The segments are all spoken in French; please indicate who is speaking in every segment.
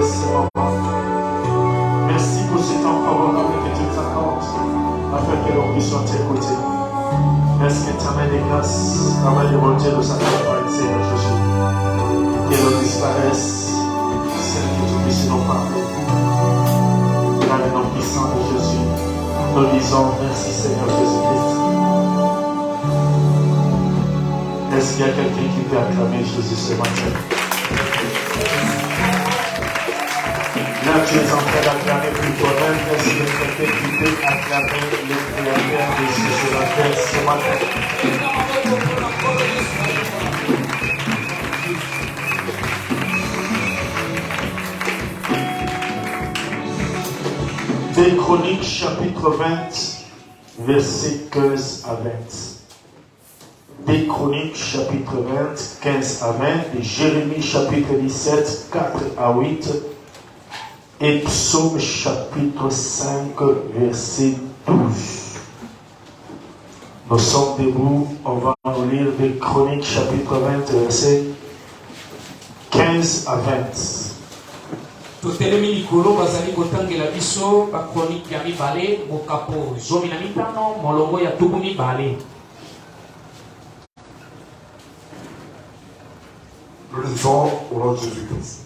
Speaker 1: ce moment. Merci pour ce temps favorable que tu nous accordes afin que l'on puisse t'écouter. Merci éternel et grâce avant de monter le sacrifice, Seigneur Jésus. Que l'on disparaisse, celle que tu puisses nous parler. Dans le nom puissant de Jésus, nous disons merci Seigneur Jésus-Christ. Est-ce qu'il y a quelqu'un qui peut acclamer Jésus ce matin? Là, tu es en train d'acclamer plus toi-même. Est-ce qu'il y a quelqu'un qui peut acclamer le Créateur de Jésus la terre ce matin? Des Chroniques, chapitre 20, versets 15 à 20. Des Chroniques, chapitre 20, 15 à 20. Et Jérémie, chapitre 17, 4 à 8. Et Psaume, chapitre 5, verset 12. Nous sommes debout, on va nous lire des Chroniques, chapitre 20, versets 15 à 20.
Speaker 2: Totelemi likolo bazali kotangela biso ba chronique ya mibale mokapo zomi na mitano molongo ya tubu mibale.
Speaker 3: Nous lisons au nom de Jésus-Christ.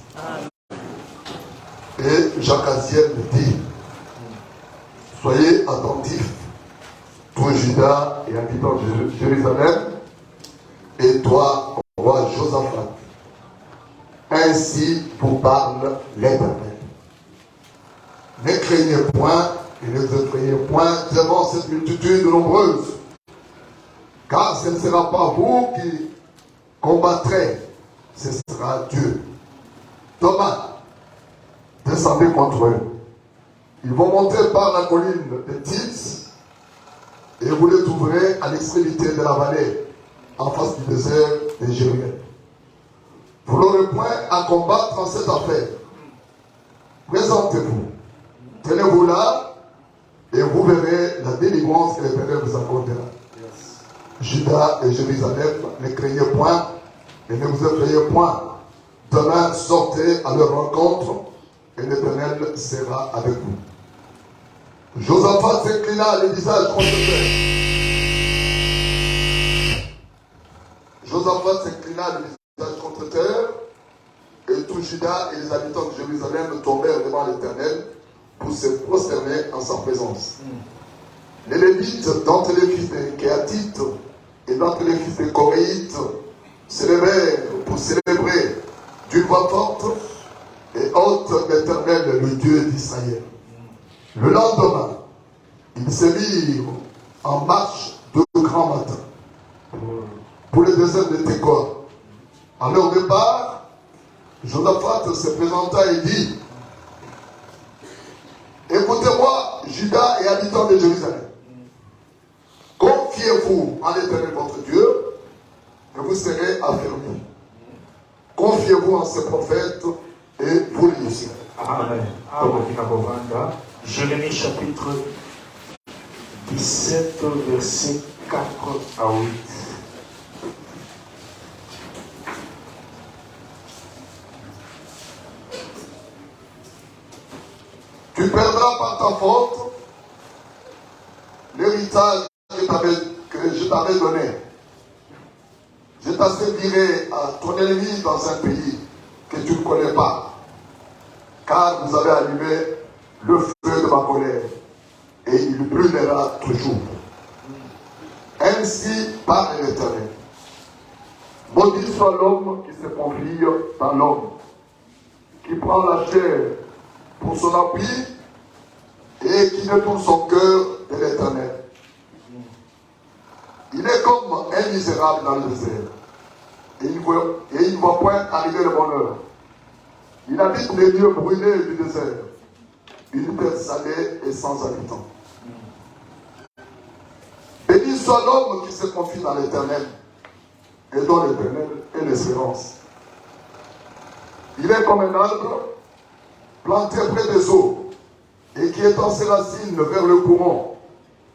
Speaker 3: Et Jacques Aziel me dit, soyez attentifs, toi Judas et habitants de Jérusalem, et toi, roi Josaphat. Ainsi vous parle l'Éternel. Ne craignez point et ne vous effrayez point devant cette multitude nombreuse, car ce ne sera pas vous qui combattrez, ce sera Dieu. Thomas, descendez contre eux. Ils vont monter par la colline de Tils et vous les trouverez à l'extrémité de la vallée, en face du désert de Jérusalem. Vous n'aurez point à combattre en cette affaire. Présentez-vous. Tenez-vous là et vous verrez la délivrance que l'Éternel vous accordera. Judas et Jérusalem, ne craignez point et ne vous effrayez point. Demain, sortez à leur rencontre et l'Éternel sera avec vous. Josaphat s'inclina le visage contre terre. Josaphat s'inclina le visage contre terre, et tout Juda et les habitants de Jérusalem tombèrent devant l'Éternel pour se prosterner en sa présence. Les Lévites, dont les fils de Kéatites et dont les fils de Coréites, se levèrent pour célébrer d'une voix forte et haute l'Éternel, le Dieu d'Israël. Le lendemain, ils se mirent en marche de grand matin pour le désert de Tékor. À leur départ, Josaphat se présenta et dit, écoutez-moi, Judas et habitants de Jérusalem. Confiez-vous en l'Éternel votre Dieu et vous serez affermis. Confiez-vous en ses prophètes et vous réussirez.
Speaker 1: Amen. Jérémie chapitre 17, verset 4 à 8.
Speaker 3: Tu perdras par ta faute l'héritage que je t'avais donné. Je t'assedirai à ton ennemi dans un pays que tu ne connais pas, car vous avez allumé le feu de ma colère, et il brûlera toujours. Ainsi parle l'Éternel. Maudit soit l'homme qui se confie dans l'homme, qui prend la chair pour son appui et qui détourne son cœur de l'Éternel. Il est comme un misérable dans le désert, et il ne voit point arriver le bonheur. Il habite les lieux brûlés du désert, une terre salée et sans habitants. Béni soit l'homme qui se confie dans l'Éternel, et dont l'Éternel est l'espérance. Il est comme un arbre planté près des eaux, et qui étend ses racines vers le courant.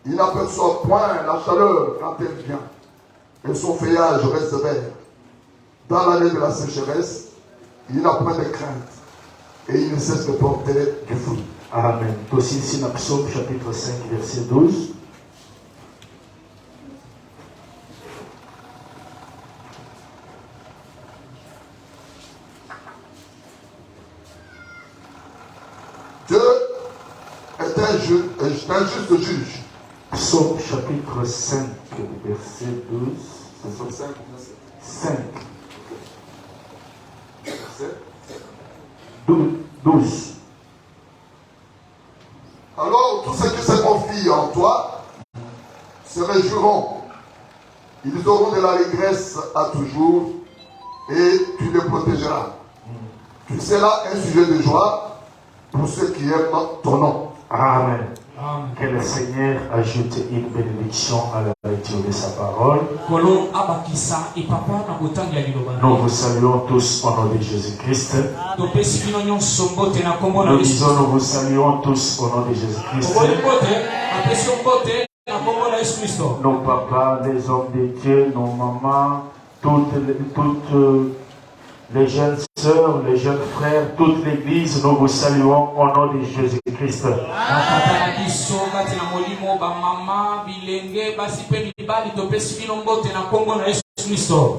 Speaker 3: Il n'aperçoit point la chaleur quand elle vient, et son feuillage reste vert. Dans l'année de la sécheresse, il n'a point de crainte, et il ne cesse de porter du fruit.
Speaker 1: Amen. Aussi ici dans Psaume chapitre 5, verset 12.
Speaker 3: Dieu est un juste juge.
Speaker 1: Psaume chapitre 5, verset 12.
Speaker 3: C'est 5,
Speaker 1: 5.
Speaker 3: verset
Speaker 1: 12.
Speaker 3: Alors, tous ceux qui se confient en toi se réjouiront. Ils auront de l'allégresse à toujours et tu les protégeras. Tu seras un sujet de joie pour ceux qui aiment ton nom.
Speaker 1: Amen.
Speaker 2: Amen.
Speaker 1: Que le Seigneur ajoute une bénédiction à la lecture de sa parole. Nous vous saluons tous au nom de Jésus-Christ. Nous disons, nous vous saluons tous au nom de Jésus-Christ. Nos papas, les hommes de Dieu, nos mamans, toutes les jeunes sœurs, les jeunes frères, toute l'église, nous vous saluons au nom de Jésus-Christ.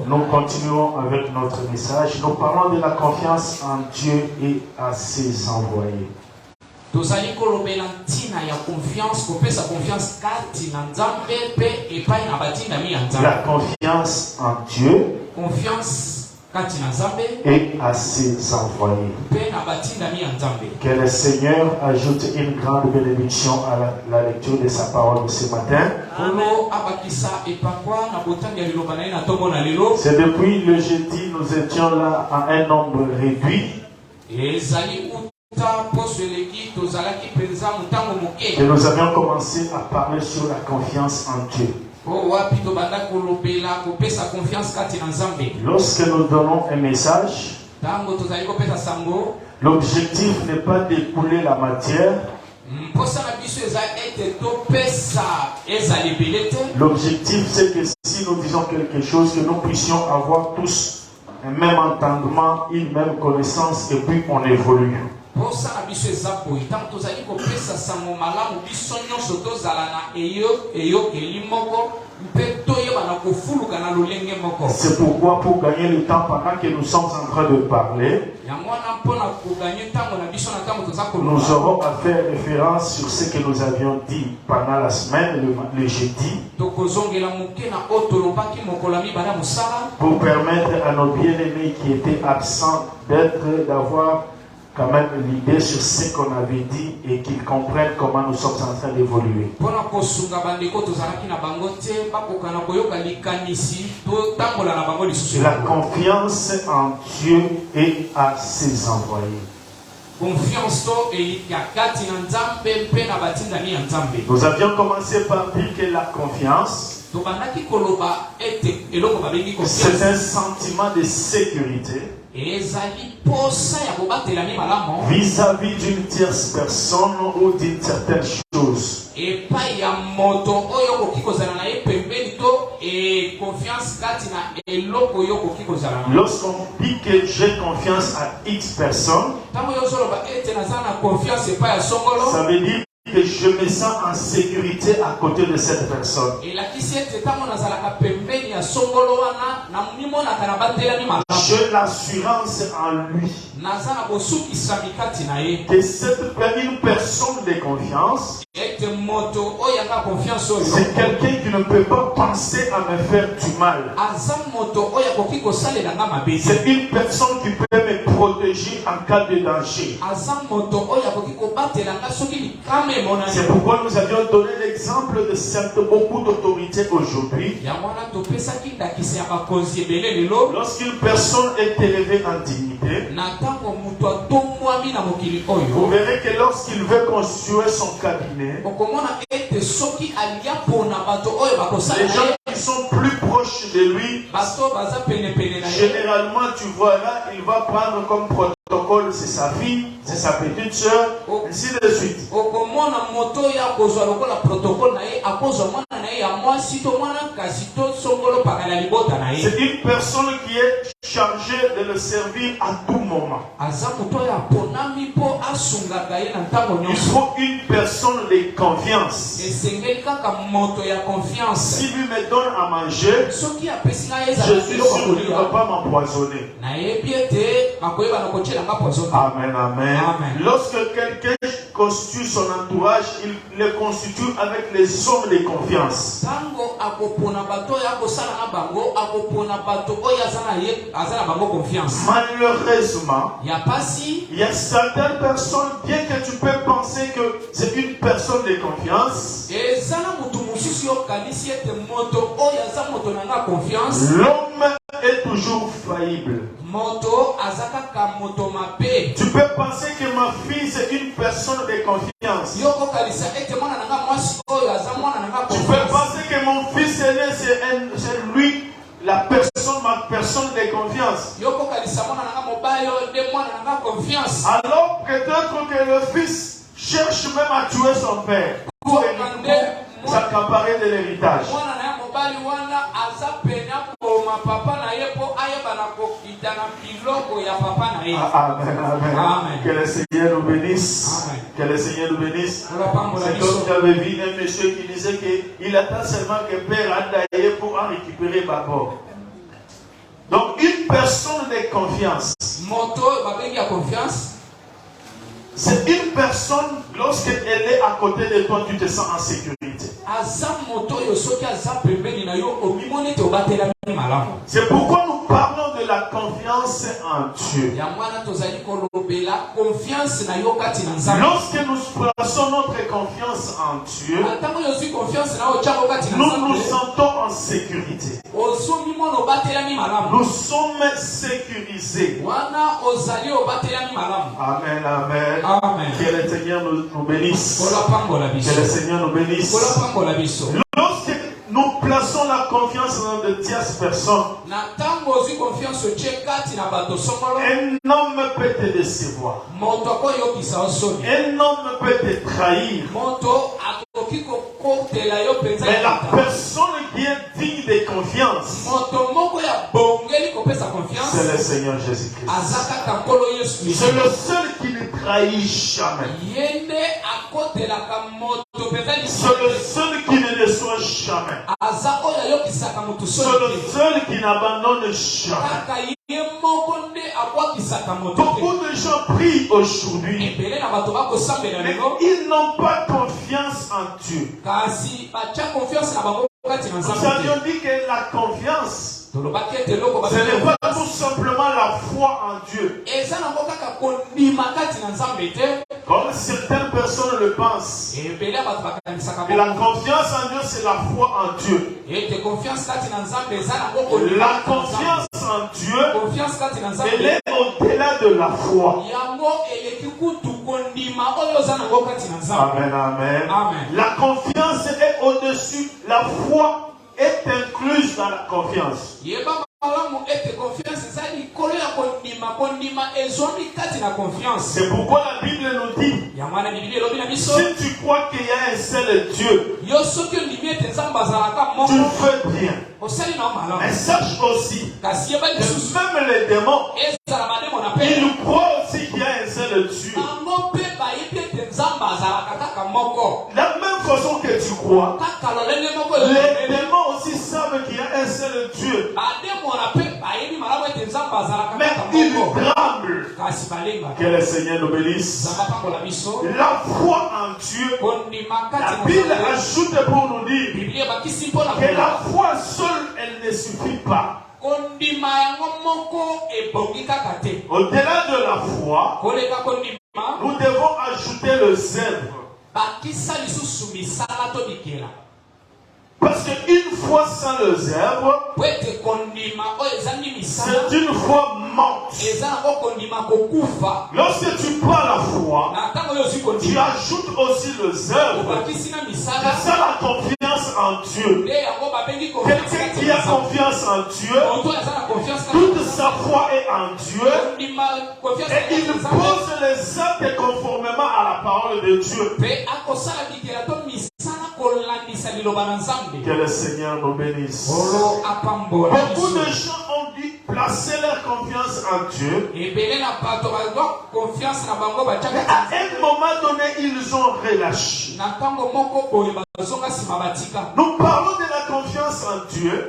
Speaker 1: Nous continuons avec notre message. Nous parlons de la confiance en Dieu et à ses envoyés. La confiance en Dieu et à ses envoyés. Que le Seigneur ajoute une grande bénédiction à la lecture de sa parole de ce matin. C'est depuis le jeudi, nous étions là à un nombre réduit. Et nous avions commencé à parler sur la confiance en Dieu. Lorsque nous donnons un message, l'objectif n'est pas d'écouler la matière. L'objectif, c'est que si nous disons quelque chose, que nous puissions avoir tous un même entendement, une même connaissance, et puis on évolue. C'est pourquoi, pour gagner le temps pendant que nous sommes en train de parler, nous aurons à faire référence sur ce que nous avions dit pendant la semaine, le jeudi, pour permettre à nos bien-aimés qui étaient absents d'avoir quand même l'idée sur ce qu'on avait dit et qu'ils comprennent comment nous sommes en train d'évoluer. La confiance en Dieu et à ses envoyés. Nous avions commencé par dire que la confiance, c'est un sentiment de sécurité vis-à-vis d'une tierce personne ou d'une certaine chose. Lorsqu'on dit que j'ai confiance à X personne, ça veut dire que je me sens en sécurité à côté de cette personne. J'ai l'assurance en lui que cette une personne de confiance, c'est quelqu'un qui ne peut pas penser à me faire du mal. C'est une personne qui peut me protéger en cas de danger. C'est pourquoi nous avions donné l'exemple de beaucoup d'autorités aujourd'hui. Lorsqu'une personne est élevée en dignité, vous verrez que lorsqu'il veut construire son cabinet, les gens qui sont plus proches de lui, généralement tu vois là, il va prendre comme protection protocole, c'est sa fille, c'est sa petite soeur, ainsi de suite. C'est une personne qui est chargée de le servir à tout moment. Il faut une personne de confiance. Si lui me donne à manger, je suis sûr qu'il ne va pas m'empoisonner. Amen, amen. Lorsque quelqu'un constitue son entourage, il le constitue avec les hommes de confiance. Malheureusement, il y a certaines personnes, bien que tu peux penser que c'est une personne de confiance, l'homme est toujours faillible. Tu peux penser que ma fille c'est une personne de confiance. Tu peux penser que mon fils aîné c'est lui ma personne de confiance. Alors peut-être que le fils cherche même à tuer son père pour s'accaparer de l'héritage. Amen, amen. Que le Seigneur nous bénisse. Amen. Que le Seigneur nous bénisse. C'est comme j'avais vu un monsieur qui disait qu'il attend seulement que Père Andaye pour en récupérer d'abord. Donc une personne de confiance. C'est une personne, lorsqu'elle est à côté de toi, tu te sens en sécurité. C'est pourquoi nous parlons de la confiance en Dieu. Lorsque nous plaçons notre confiance en Dieu, nous nous sentons en sécurité. Nous sommes sécurisés. Amen, amen. Amen. Que le Seigneur nous bénisse. Que le Seigneur nous bénisse. Lorsque nous plaçons la confiance dans de tierces personnes, un homme peut te décevoir. Un homme peut te trahir. Mais la personne qui est digne de confiance, c'est le Seigneur Jésus-Christ. C'est le seul qui ne trahit jamais. C'est le seul qui ne déçoit jamais. C'est le seul qui n'abandonne jamais. Beaucoup de gens prient aujourd'hui, mais ils n'ont pas confiance en Dieu. Nous avions dit que la confiance, ce n'est pas tout simplement la foi en Dieu. Comme certaines personnes le pensent. Et la confiance en Dieu, c'est la foi en Dieu. La confiance en Dieu, elle est au-delà de la foi. Amen, amen. La confiance est au-dessus. La foi est incluse dans la confiance. C'est pourquoi la Bible nous dit, si tu crois qu'il y a un seul Dieu, tu fais bien. Mais sache aussi que même les démons, ils croient aussi qu'il y a un seul Dieu. La même façon que tu crois, les démons aussi savent qu'il y a un seul Dieu. Mais ils tremblent. Que le Seigneur nous bénisse. La foi en Dieu, la Bible ajoute pour nous dire que la foi seule, elle ne suffit pas. Au-delà de la foi, nous devons ajouter le zèle. Parce qu'une foi sans le zèle, c'est une foi morte. Lorsque tu prends la foi, tu ajoutes aussi le zèle. C'est ça la confiance en Dieu. Quelqu'un qui a confiance en Dieu, toute sa foi est en Dieu et il pose les actes conformément à la parole de Dieu. Que le Seigneur nous bénisse. Beaucoup de gens ont dû placer leur confiance en Dieu. Mais à un moment donné, ils ont relâché. Nous parlons de la confiance en Dieu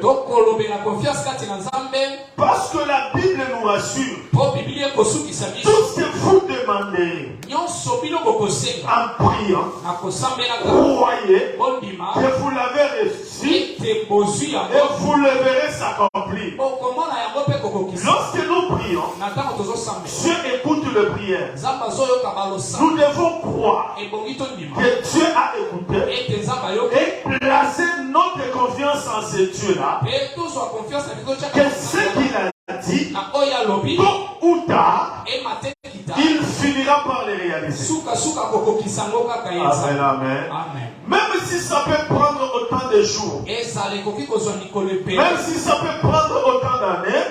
Speaker 1: parce que la Bible nous rassure. Tout ce que vous demandez en priant, croyez que vous l'avez reçu et vous le verrez s'accomplir. Lorsque nous prions, Dieu écoute le prière. Nous devons croire que Dieu a écouté et placer notre confiance en ce Dieu-là. Que ce qu'il a dit, tôt ou tard, il finira par les réaliser. Amen, amen. Même si ça peut prendre autant de jours, même si ça peut prendre autant d'années,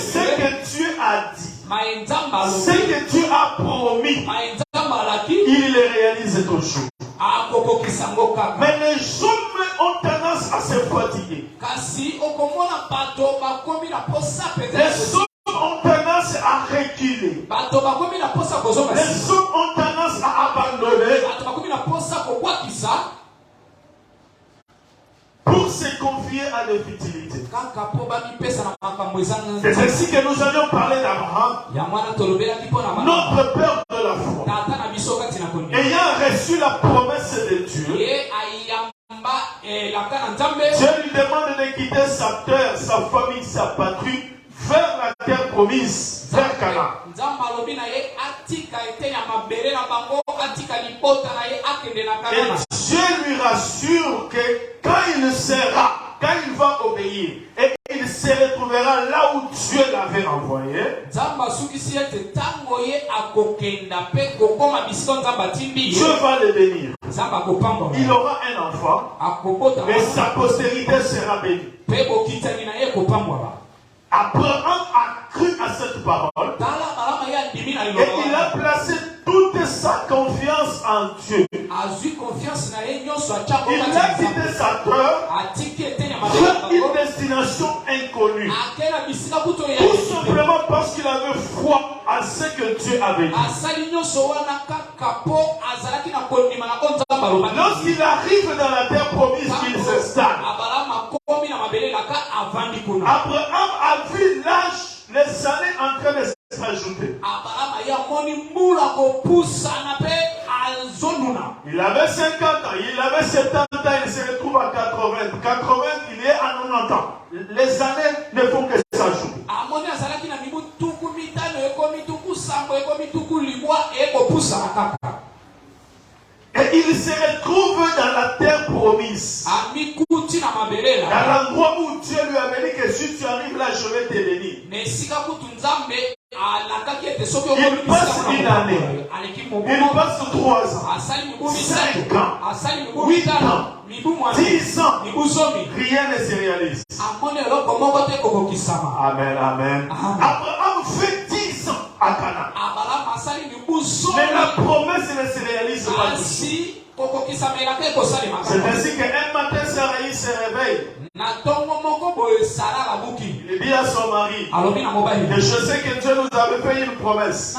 Speaker 1: ce que Dieu a dit, ce que Dieu a promis, il les réalise toujours. Mais les hommes ont tendance à se fatiguer. Les hommes ont tendance à reculer. Les hommes ont tendance à abandonner pour se confier à des futilités. C'est ainsi que nous avions parlé d'Abraham, notre père de la foi, ayant reçu la promesse de Dieu. Dieu lui demande de quitter sa terre, sa famille, sa patrie, vers la terre promise, vers Canaan. Et Dieu lui rassure que quand il va obéir, et il se retrouvera là où Dieu l'avait envoyé, Dieu va le bénir. Il aura un enfant et sa postérité sera bénie. Abraham a cru à cette parole et il a placé toute sa confiance en Dieu. Il a quitté sa terre vers une destination inconnue. Tout simplement parce qu'il avait foi à ce que Dieu avait dit. Lorsqu'il arrive dans la terre promise, il s'installe. Abraham a vu l'âge, les années en train de s'ajouter. Il avait 50 ans, il avait 70 ans, il se retrouve à 80. 80, il est à 90 ans. Les années ne font que s'ajouter. Et il se retrouve dans la terre promise. Dans l'endroit où Dieu lui avait dit que si tu arrives là, je vais te bénir. Il passe une année. Il passe 3 ans. 5 ans. 8 ans. 10 ans. Rien ne se réalise. Amen, amen. Abraham fait 10 ans à Canaan. Mais la promesse ne se réalise pas. C'est ainsi qu'un matin, Sarai se réveille. Il dit à son mari que je sais que Dieu nous avait fait une promesse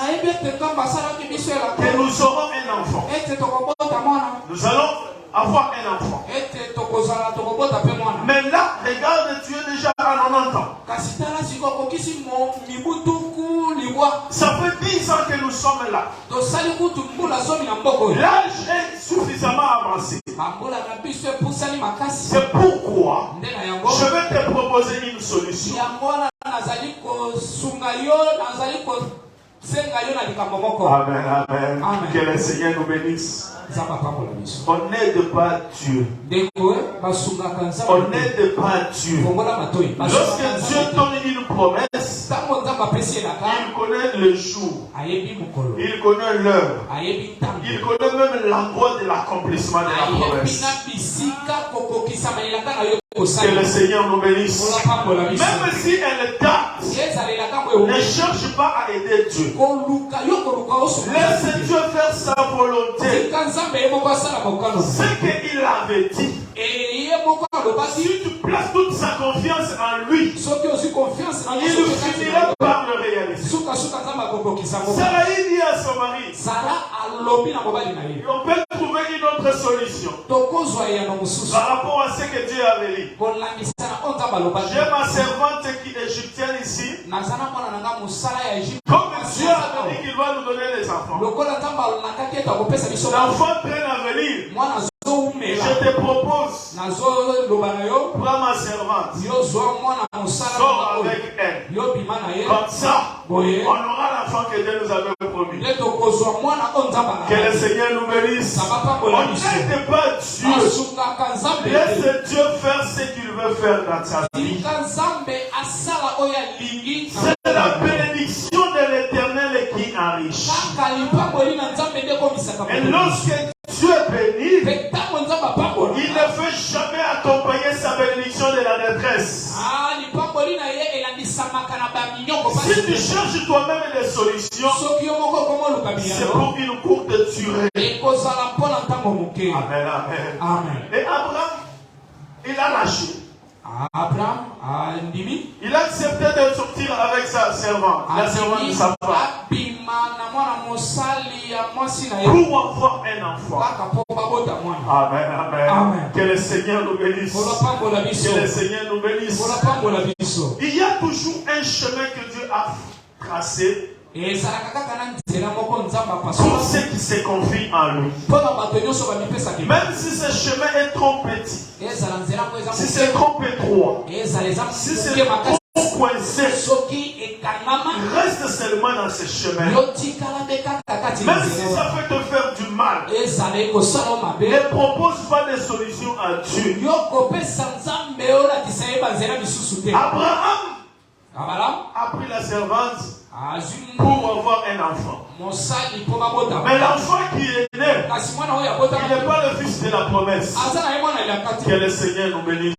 Speaker 1: que nous aurons un enfant. Nous allons avoir un enfant. Mais là, regarde, tu es déjà à 90 ans. Ça fait 10 ans que nous sommes là. L'âge est suffisamment avancé. C'est pourquoi je vais te proposer une solution. Amen, amen.
Speaker 2: Amen.
Speaker 1: Que le Seigneur nous bénisse. On n'aide pas Dieu. On n'aide pas Dieu. Lorsque Dieu donne une promesse, il connaît le jour, il connaît l'heure, il connaît même l'endroit de l'accomplissement de la promesse. Que le Seigneur nous bénisse. Même si elle date, ne cherche pas à aider Dieu. Laisse Dieu faire sa volonté. Ce qu'il avait dit, si tu places toute sa confiance en lui, il finira par le réaliser. Sarah dit à son mari, on peut trouver une autre solution par rapport à ce que Dieu avait dit. J'ai ma servante qui est égyptienne ici. Comme Dieu a dit qu'il va nous donner des enfants, l'enfant traîne à venir. Je te propose, prends ma servante, sors avec elle. Comme ça, on aura l'enfant que Dieu nous avait promis. Que le Seigneur nous bénisse. On n'aide pas Dieu. Laisse Dieu faire ce qu'il veut faire dans sa vie. C'est la bénédiction de l'Éternel qui enrichit. Et lorsque Dieu bénit, il ne fait jamais accompagner sa bénédiction de la détresse. Si tu cherches toi-même des solutions, c'est pour une courte durée. Amen, amen. Et Abraham, il a lâché. Il a accepté de sortir avec sa servante, la servante de sa femme, pour avoir un enfant. Amen, amen. Que le Seigneur nous bénisse. Que le Seigneur nous bénisse. Il y a toujours un chemin que Dieu a tracé pour ceux qui se confient en lui. Même si ce chemin est trop petit, si c'est trop étroit, si c'est trop coincé, reste seulement dans ce chemin. Même si ça peut te faire du mal, ne propose pas de solution à Dieu. Abraham a pris la servante pour avoir un enfant. Mais l'enfant qui est né, il n'est pas le fils de la promesse. Que le Seigneur nous bénisse.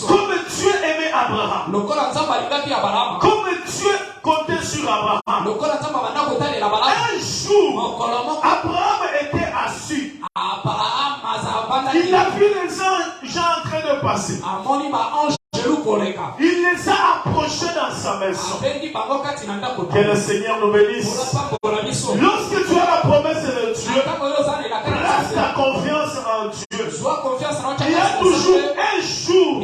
Speaker 1: Comme Dieu aimait Abraham, comme Dieu comptait sur Abraham, un jour, Abraham était assis. Il a vu les gens en train de passer. Il les a approchés dans sa maison. Que le Seigneur nous bénisse. Lorsque tu as la promesse de Dieu, place ta confiance en Dieu. Il y a toujours un jour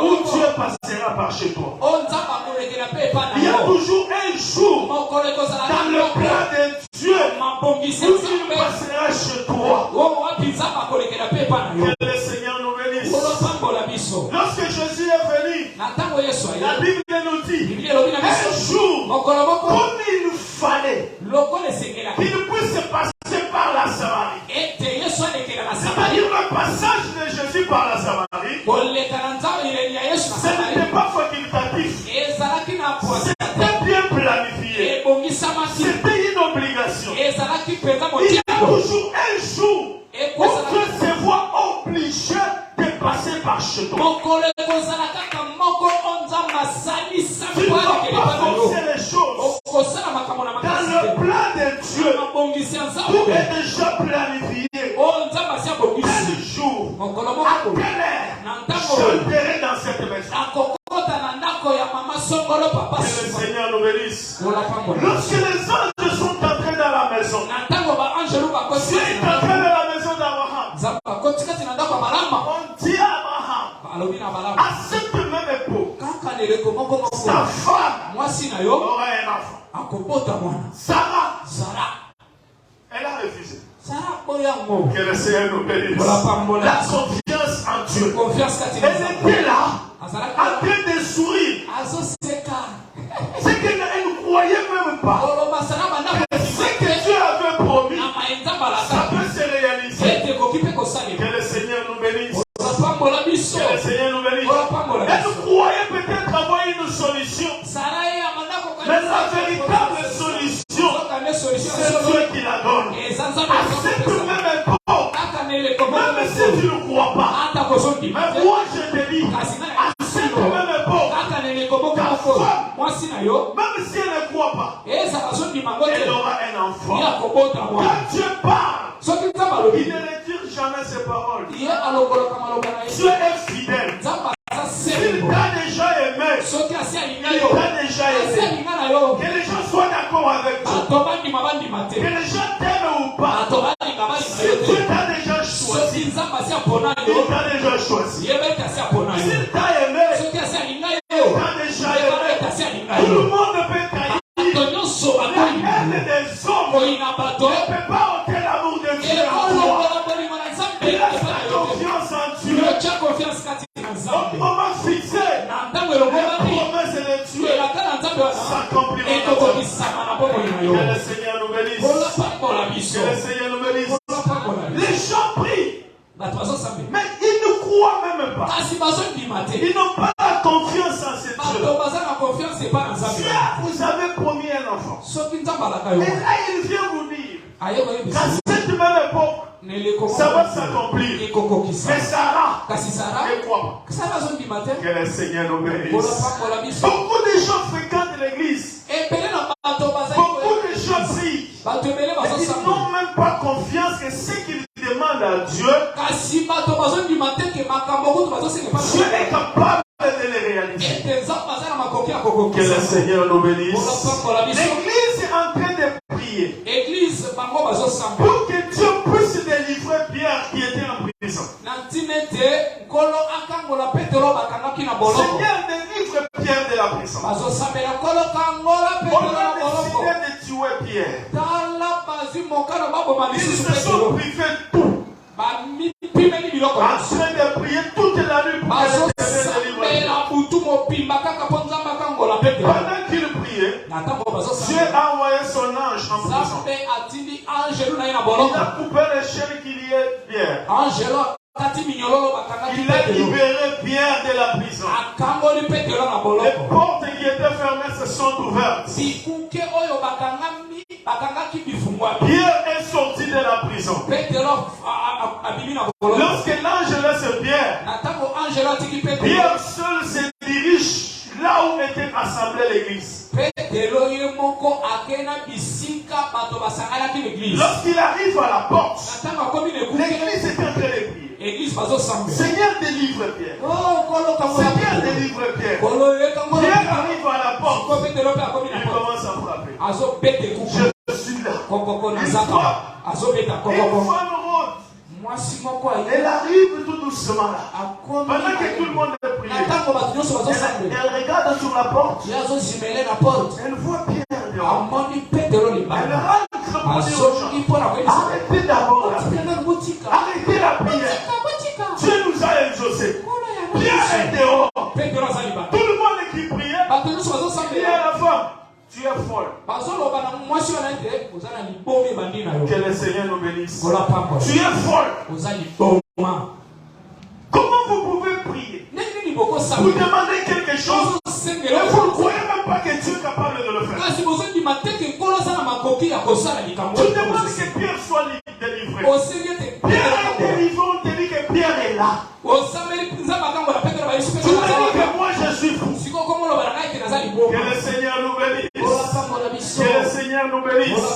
Speaker 1: où Dieu passera par chez toi. Il y a toujours un jour dans le plan de Dieu où Dieu passera chez toi. Que le Seigneur nous bénisse. Lorsque Jésus est venu, la Bible nous dit un jour, comme il fallait qu'il puisse passer par la Samarie. C'est-à-dire le passage de Jésus par la Samarie, ce n'était pas facultatif. C'était bien planifié. C'était une obligation. Il y a toujours un jour où tu te vois obligé de passer par chez toi. Tu ne vas pas forcer les choses. Dans le plan de Dieu, tout est déjà planifié. Un jour, à quelle heure, j'entrerai dans cette maison. Que le Seigneur nous bénisse. Lorsque les anges sont entrés dans la maison, s'ils sont entrés dans la maison d'Abraham, on dit à Abraham, à cette même époque, sa femme aura un enfant. Sarah, elle a refusé. Que le Seigneur nous bénisse. La confiance en Dieu. Elle était là, en train de sourire. C'est qu'elle ne croyait même pas que ce que Dieu avait promis, ça peut se réaliser. Que le Seigneur nous bénisse. Que le Seigneur nous bénisse. Et nous croyez peut-être avoir une solution. Mais la véritable solution, c'est Dieu qui la donne. À cette même époque, même si tu ne crois pas, mais moi je te dis, à cette même époque, ta femme, même si elle ne croit pas, elle aura un enfant. Quand Dieu parle, il ne retire jamais ses paroles. Dieu est fidèle. S'il t'a déjà aimé, il t'a déjà aimé. Que les gens soient d'accord avec toi. Que les gens t'aiment ou pas. Si Dieu t'a déjà choisi, il t'a déjà choisi. S'il t'a aimé, il t'a déjà aimé. Tout le monde peut trahir. La haine des hommes ne peut pas ôter l'amour de Dieu en toi. Il a sa confiance en Dieu. Au moment fixé, la promesse de Dieu s'accomplira. Que le Seigneur nous bénisse. Que le Seigneur nous bénisse. Les gens prient, mais ils ne croient même pas. Ils n'ont pas la confiance en ce Dieu. Dieu vous avez promis un enfant. Et là, il vient vous dire qu'à cette même époque, ça va s'accomplir. Mais Sarah ne croit pas. Que le Seigneur nous bénisse. Beaucoup de gens fréquentent l'église. Beaucoup de gens prient. Mais ils n'ont même pas confiance que ce qu'ils demandent à Dieu, Dieu est capable de les réaliser. Que le Seigneur nous bénisse. L'église est en train de prier pour que Dieu puisse délivrer Pierre qui était en prison. Seigneur, délivre Pierre de la prison. On a décidé de tuer Pierre. Ils se sont privés tout. En train de prier toute la nuit pour que le Seigneur délivre Pierre. Pendant qu'il priait, Dieu a envoyé son ange en prison. Il a coupé les chaînes qui liaient Pierre. Il a libéré Pierre de la prison. Les portes qui étaient fermées se sont ouvertes. Pierre est sorti de la prison. Lorsque l'ange laisse Pierre, Pierre seul se dirige là où était assemblée l'église. Lorsqu'il arrive à la porte, l'église est en train de prier. Seigneur, délivre Pierre. Seigneur, délivre Pierre. Pierre arrive à la porte. Il commence à frapper. Je suis là. Une fois elle arrive tout doucement là. Pendant que tout le monde est prié, elle regarde sur la porte. Elle voit Pierre dehors. Elle rentre pour dire aux gens, arrêtez d'abord la prière. Arrêtez la prière. Dieu nous a exaucés. Pierre est dehors. Tout le monde qui priait, dit à la femme, tu es folle. Que le Seigneur nous bénisse. Tu es folle. Comment vous pouvez prier? Vous demandez quelque chose et vous ne croyez même pas que Dieu est capable de le faire. Tu demandes que Pierre soit délivré. Pierre est délivré, on te dit que Pierre est là. Tu me dis que moi je suis fou. Que le Seigneur nous bénisse. Que le Seigneur nous bénisse.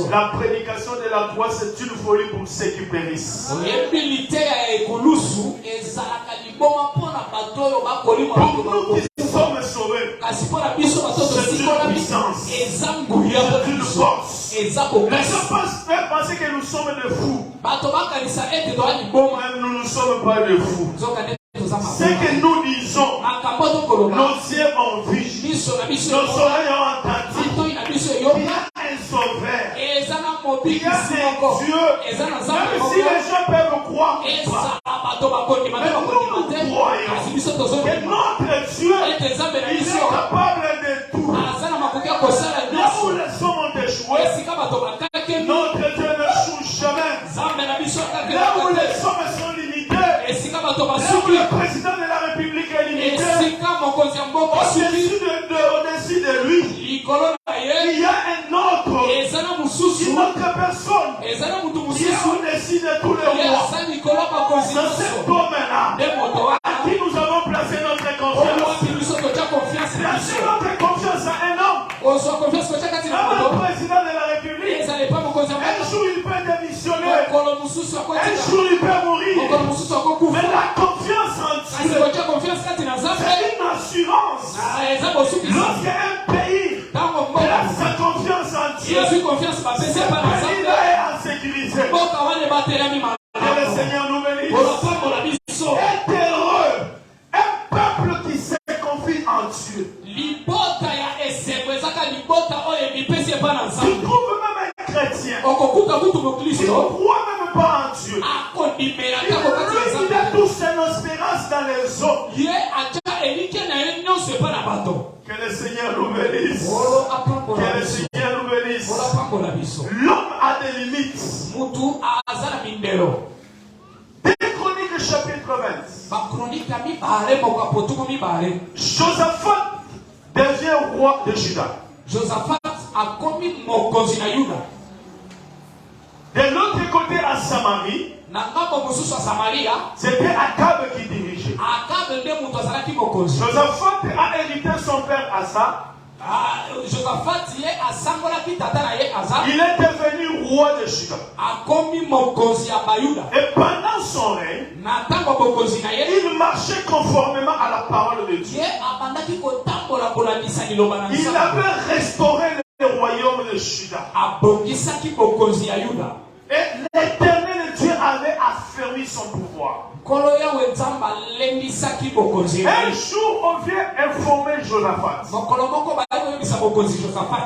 Speaker 1: La prédication de la croix, c'est une folie pour ceux qui périssent. Pour nous qui sommes sauvés, c'est une puissance, c'est une force. Les gens peuvent penser que nous sommes des fous. Mais nous ne sommes pas des fous. Ce que nous disons, nos yeux ont vu, nos oreilles ont entendu. Il y a un sauveur, il y a un Dieu. Même si les gens peuvent croire ou pas, mais nous croyons que notre Dieu, il est capable de tout. Là où Notre Dieu ne joue jamais. Là où les sommes sont limitées, là où le président de la République est limité, au-dessus de lui, il y a une autre personne qui est au-dessus de tous les rois. C'est cet homme-là à qui nous avons placé notre confiance. Placez notre confiance à un homme, à un président de la République. Un jour il peut démissionner, un jour il peut mourir. Mais la confiance en Dieu, c'est une assurance. Lorsqu'un pays place sa confiance en Dieu, ce pays-là est en sécurité. Que le Seigneur nous bénisse. Être heureux, un peuple qui se confie en Dieu. Tu trouves même un chrétien qui ne croit même pas en Dieu. Il a toute son espérance dans les eaux. Que le Seigneur nous bénisse. Que le Seigneur nous bénisse. L'homme a des limites. Des Chroniques chapitre 20. Josaphat devient roi de Juda. De l'autre côté à Samarie, c'était Akab qui dirigeait. Josaphat a hérité son père Asa. Il est devenu roi de Juda. Et pendant son règne, il marchait conformément à la parole de Dieu. Il avait restauré le royaume de Juda. Et l'Éternel Dieu avait affermi son pouvoir. Un jour, on vient informer Josaphat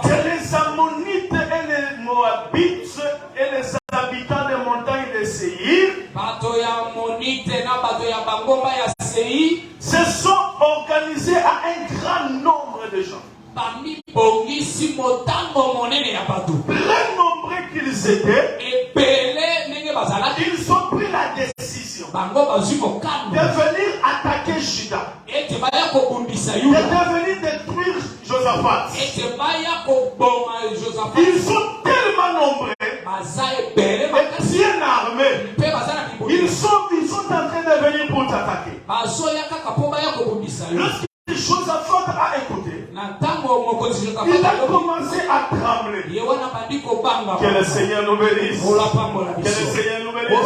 Speaker 1: que les Ammonites et les Moabites et les habitants des montagnes de Séhir se sont organisés à un grand nombre de gens. Très nombreux qu'ils étaient, ils ont pris la décision de venir attaquer Juda, de venir détruire Josaphat. Ils sont tellement nombreux et bien armés. Ils sont en train de venir pour t'attaquer. Lorsque Josaphat a écouté, il a commencé à trembler. Que le Seigneur nous bénisse. Que le Seigneur nous bénisse.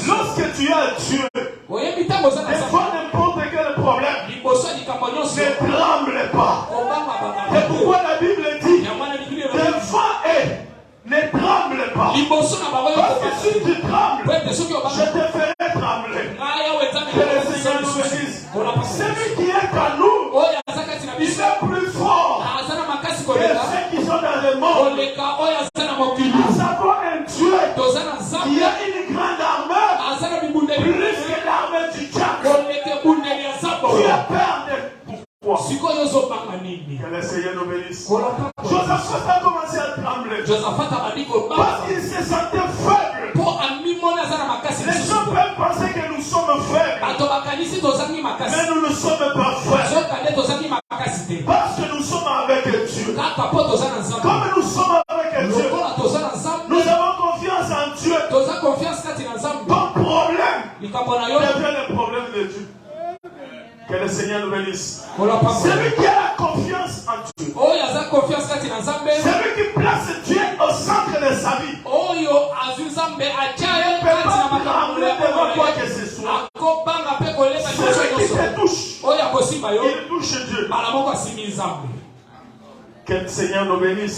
Speaker 1: Lorsque tu as Dieu, devant n'importe quel problème, ne tremble pas. C'est pourquoi la Bible dit, devant eux, ne tremble pas. Parce que si tu trembles, je te ferai trembler. Que le Seigneur nous bénisse. Celui qui est à nous, il est plus fort que ceux qui sont dans le monde. Nous avons un Dieu qui a une grande armée, plus que l'armée du diable. Tu as peur de pourquoi? Que le Seigneur nous bénisse. Josaphat a commencé à trembler parce qu'il se sentait faible. Les gens peuvent penser que nous sommes faibles, mais nous ne sommes pas faibles parce que nous sommes avec Dieu. Comme nous sommes avec Dieu, nous avons confiance en Dieu. Ton problème devient le problème de Dieu. Que le Seigneur nous bénisse. Celui qui a la confiance en Dieu, celui qui place Dieu au centre de sa vie, ne peut pas trembler devant quoi que ce soit. Celui qui te touche, il touche Dieu. Que le Seigneur nous bénisse.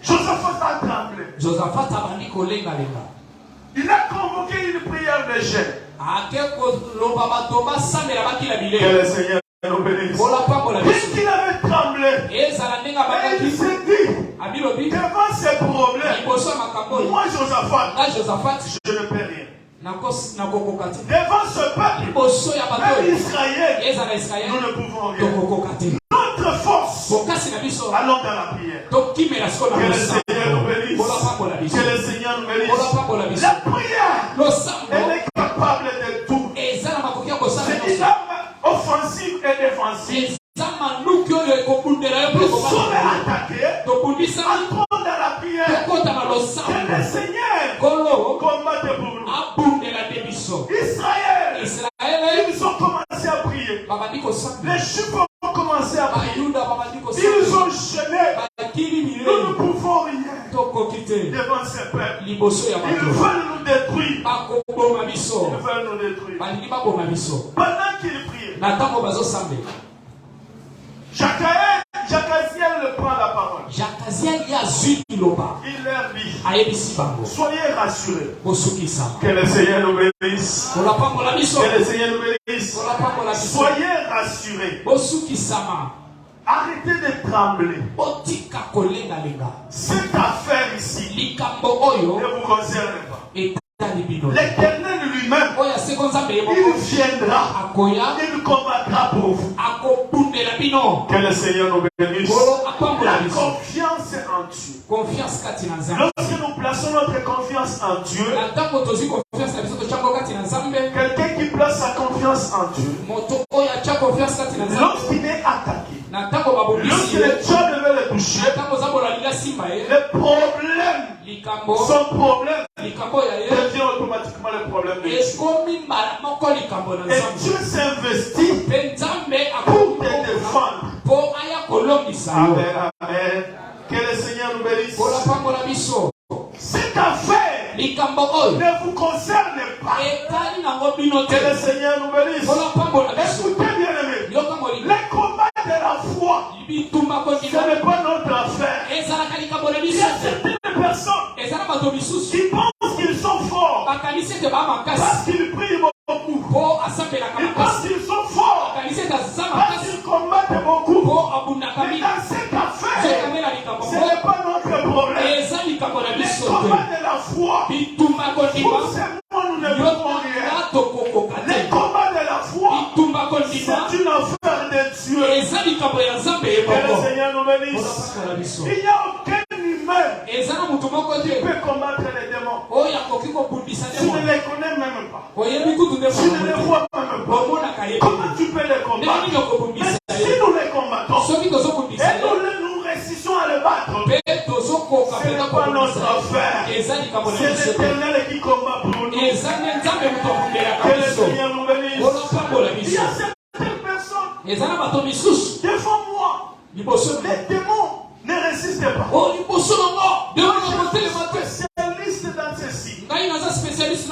Speaker 1: Josaphat a tremblé. Il a convoqué une prière de jeûne. Que le Seigneur nous bénisse. Puisqu'il avait tremblé, et il s'est dit, devant ces problèmes, moi Josaphat, je ne peux rien. Devant ce peuple, même Israël, nous ne pouvons rien. Notre force Allons dans la prière. Que le Seigneur nous bénisse. Que le Seigneur nous bénisse. La prière, elle est capable de tout. C'est une arme offensive et défensive. Nous sommes attaqués. Entrons dans la prière. Que le Seigneur combatte pour nous. Israël, ils ont commencé à prier. Les Juifs ont commencé à prier. Ils ont jeûné. Nous ne pouvons rien devant ces peuples. Ils veulent nous détruire. Ils veulent nous détruire. Pendant qu'ils prient, Jacaziel prend la parole. Il leur dit, soyez rassurés. Que le Seigneur nous bénisse. Que le Seigneur nous bénisse. Soyez rassurés. Arrêtez de trembler. Cette affaire ici ne vous concerne pas. L'Éternel lui-même, il viendra, il combattra pour vous. Que le Seigneur nous bénisse. La confiance en Dieu. Lorsque nous plaçons notre confiance en Dieu, quelqu'un qui place sa confiance en Dieu, lorsqu'il est attaqué, lorsque le diable veut le toucher, le problème, son problème devient automatiquement le problème de Dieu. Et Dieu s'investit pour te défendre. Amen, amen. Que le Seigneur nous bénisse. Cette affaire ne vous concerne pas. Que le Seigneur nous bénisse. Écoutez bien aimé. Les combats de la foi, ce n'est pas notre affaire. Il y a certaines personnes qui pensent qu'ils sont forts parce qu'ils prient beaucoup. Ils pensent qu'ils sont forts parce qu'ils combattent beaucoup. Mais dans cette affaire, ce n'est pas notre problème. Les combats de la foi, forcément nous ne pouvons rien. Les combats de la foi, c'est une affaire de Dieu. Que le Seigneur nous bénisse. Il n'y a aucun humain qui peut combattre les démons. Tu ne les connais même pas. Tu ne les vois même pas. Comment tu peux les combattre? Mais si nous les combattons et nous résistons à les battre, ce n'est pas notre affaire. C'est l'Éternel qui combat pour nous. Que le Seigneur nous bénisse. Il y a certaines personnes devant moi. Les démons ne résistent pas. Je suis spécialiste dans ceci. Je suis spécialiste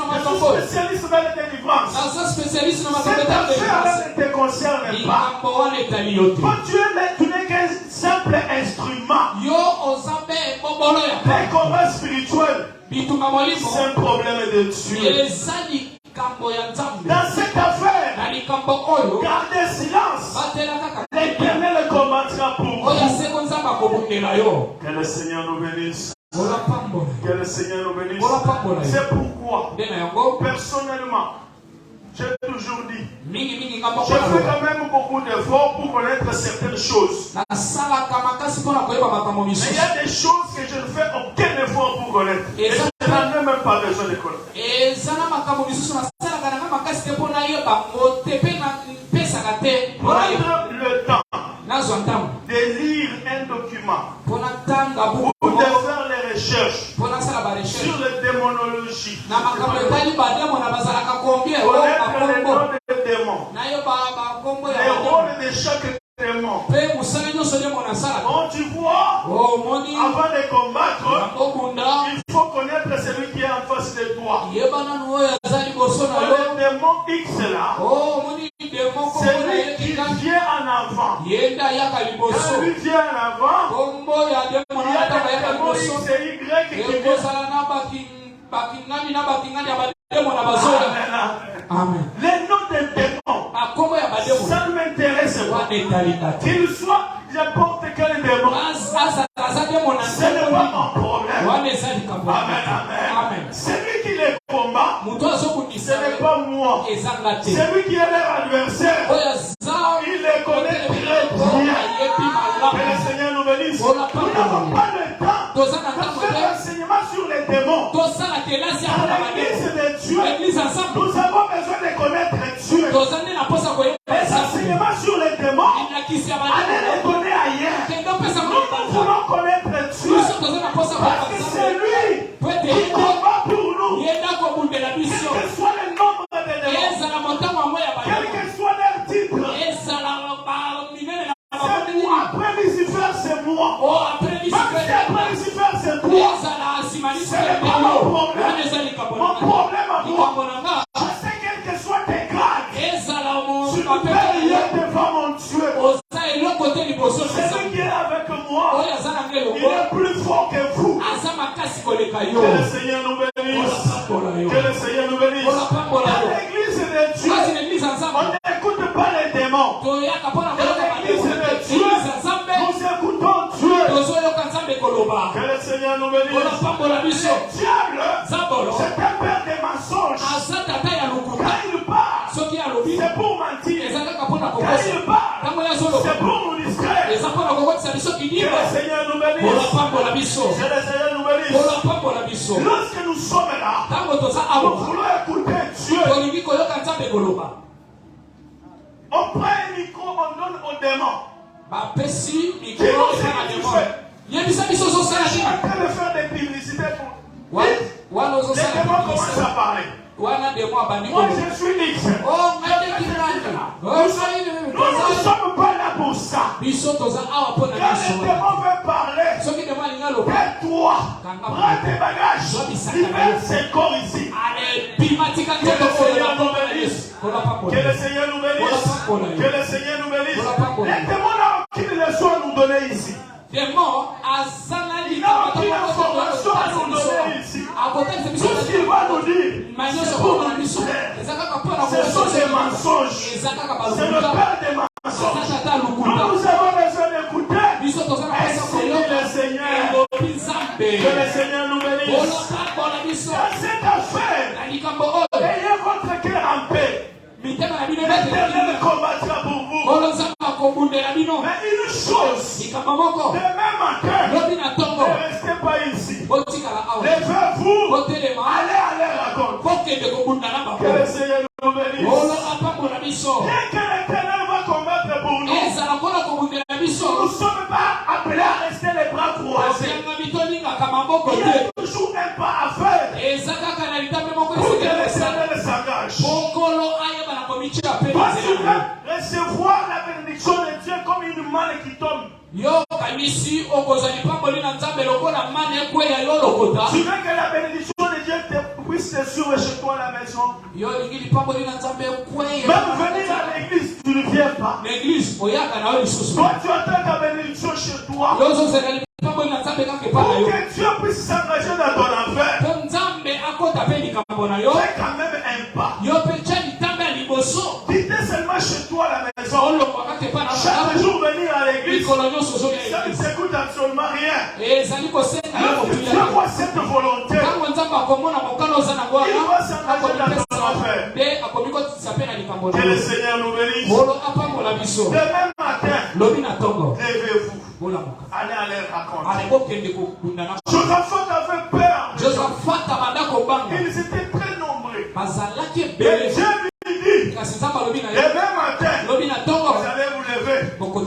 Speaker 1: dans la délivrance. Cette affaire ne te concerne pas. Quand tu n'es qu'un simple instrument. Les combats spirituels, c'est un problème de Dieu. Dans cette affaire, gardez silence. L'Éternel combattra pour vous. Que le Seigneur nous bénisse. Que le Seigneur nous bénisse. C'est pourquoi, personnellement, j'ai toujours dit, je fais quand même beaucoup d'efforts pour connaître certaines choses. Mais il y a des choses que je ne fais aucun effort pour connaître. Et je n'en ai même pas besoin de connaître. Prendre le temps de lire un document ou de faire les recherches sur la démonologie, connaître les noms des démons, les rôles de chaque démon. Quand tu vois, avant de combattre, il faut connaître celui qui est en face de toi. Le démon X là, c'est lui qui vient en avant. Quand lui vient en avant, il y a des démons X et Y qui Amen. Les noms des démons, ça ne m'intéresse pas. Qu'il soit n'importe quel démon, ce n'est pas mon problème. Amen, amen. Celui qui les combat, ce n'est pas moi. Celui qui est leur adversaire, il les connaît très bien. Que le Seigneur Nous n'avons pas le temps de faire l'enseignement sur les démons. Dans l'église de Dieu, nous avons besoin de connaître Dieu. Les enseignements sur les démons, allez les donner ailleurs. Nous voulons connaître Dieu. Parce que c'est lui qui combat pour nous. Quel que soit le nombre de démons, quel que soit leur titre, c'est moi. Après Lucifer, c'est moi. Même si après Lucifer, c'est moi. C'est pas mon problème. Mon problème à moi, je sais quel que soit tes grades, tu ne peux rien devant mon Dieu. Celui qui est avec moi, il est plus fort que vous. Que le Seigneur nous bénisse. Que le Seigneur nous bénisse. Dans l'église de Dieu, on n'écoute pas les démons. Dans l'église de Dieu, nous écoutons Dieu. Que le Seigneur nous bénisse. Le diable, c'est un père des mensonges. Quand il parle, c'est pour mentir. Quand il parle, c'est pour nous distraire. Que le Seigneur nous bénisse. Que le Seigneur nous bénisse. Lorsque nous sommes là, nous voulons écouter Dieu. On prend un micro, on donne aux démons. Qui nous dit que tu fais? Je suis en train de faire des publicités pour les démons commencent à parler. Moi je suis X. Nous ne sommes pas là pour ça. Quand les démons veulent parler, tais-toi, prends tes bagages, libère ces corps ici. Que le Seigneur nous bénisse. Que le Seigneur nous bénisse. Que le Seigneur nous bénisse. Les démons n'ont aucune leçon à nous donner ici. Il n'a aucune information à nous donner ici. Tout ce qu'il va nous dire, c'est pour nous distraire. Ce sont des mensonges. C'est le père des mensonges. Nous avons besoin d'écouter. Ainsi le Seigneur. Que le Seigneur nous bénisse. Dans cette affaire, ayez votre cœur en paix. L'Éternel combattra pour vous. Mais une chose, demain matin, ne restez pas ici. Levez-vous, allez à leur raconte. Que le Seigneur nous bénisse. Bien que l'Éternel va combattre pour nous, nous ne sommes pas appelés à rester les bras croisés. Il y a toujours un pas à faire pour que l'Éternel s'engage. Toi, tu veux recevoir la bénédiction de Dieu comme une manne qui tombe. Tu veux que la bénédiction de Dieu puisse te suivre chez toi à la maison. Même venir à l'église, tu ne viens pas. Toi, tu attends ta bénédiction chez toi. Pour que Dieu puisse s'engager dans ton affaire. Fais quand même un pas. Quittez seulement chez toi à la maison. Chaque jour venir à l'église, ça ne s'écoute absolument rien. Dieu voit cette volonté. Il va s'engager dans ton affaire. Que le Seigneur nous bénisse. Demain matin, levez-vous. Allez à leur raconter. Josaphat avait peur. Ils étaient très nombreux. Et Dieu lui dit, demain matin, vous allez vous lever.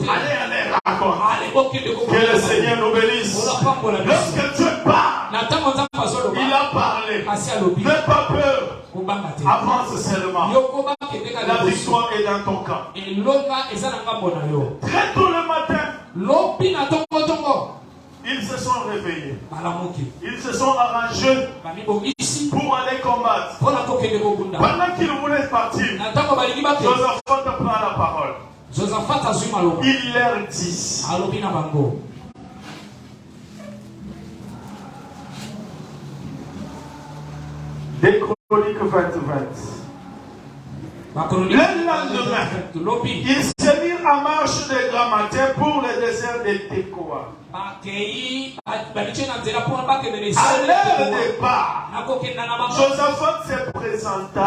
Speaker 1: Allez à leur raconter. Que le Seigneur nous bénisse. Lorsque Dieu parle, il a parlé. N'aie pas peur. Avance seulement. La victoire est dans ton camp. Très tôt le matin, ils se sont réveillés. Ils se sont arrangés pour aller combattre. Pendant qu'ils voulaient partir, Josaphat prend la parole. Il leur dit, des Chroniques 20-20. Le lendemain, ils se mirent en marche de grand matin pour le désert de Tekoa. À leur départ, Josaphat se présenta.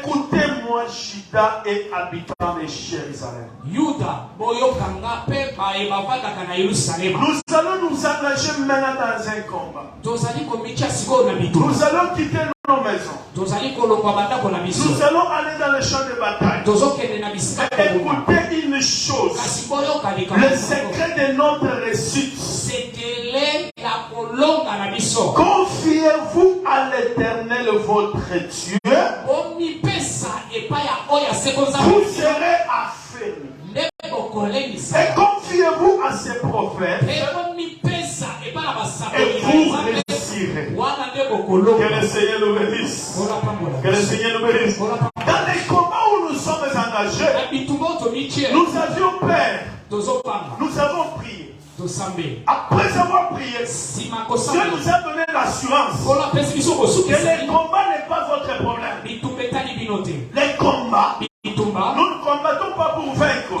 Speaker 1: Écoutez-moi. moi, Judas est habitant de Jérusalem.
Speaker 2: Yuda boyokanga pe baebavandaka na Yerusalema.
Speaker 1: Nous allons nous engager maintenant dans un combat.
Speaker 2: Tozali komikia sikoyo na bitumba.
Speaker 1: Nous allons quitter nos maisons.
Speaker 2: Tozali kolongwa bandako na biso.
Speaker 1: Nous allons aller dans le champ de bataille.
Speaker 2: Tozokende na bisika.
Speaker 1: Écoutez une chose.
Speaker 2: Kasi boyoka likambo.
Speaker 1: Le secret de notre réussite.
Speaker 2: Sekele la kolonga na biso.
Speaker 1: Confiez-vous à l'Éternel votre Dieu. Vous serez affermis. Et confiez-vous à ses prophètes. Et vous réussirez. Que le Seigneur nous bénisse. Que le Seigneur nous bénisse. Dans les combats où nous sommes engagés, nous avions peur. Nous avons prié. Après avoir prié, Dieu nous a donné l'assurance que les combats n'est pas votre problème. Les combats, nous ne combattons pas pour vaincre.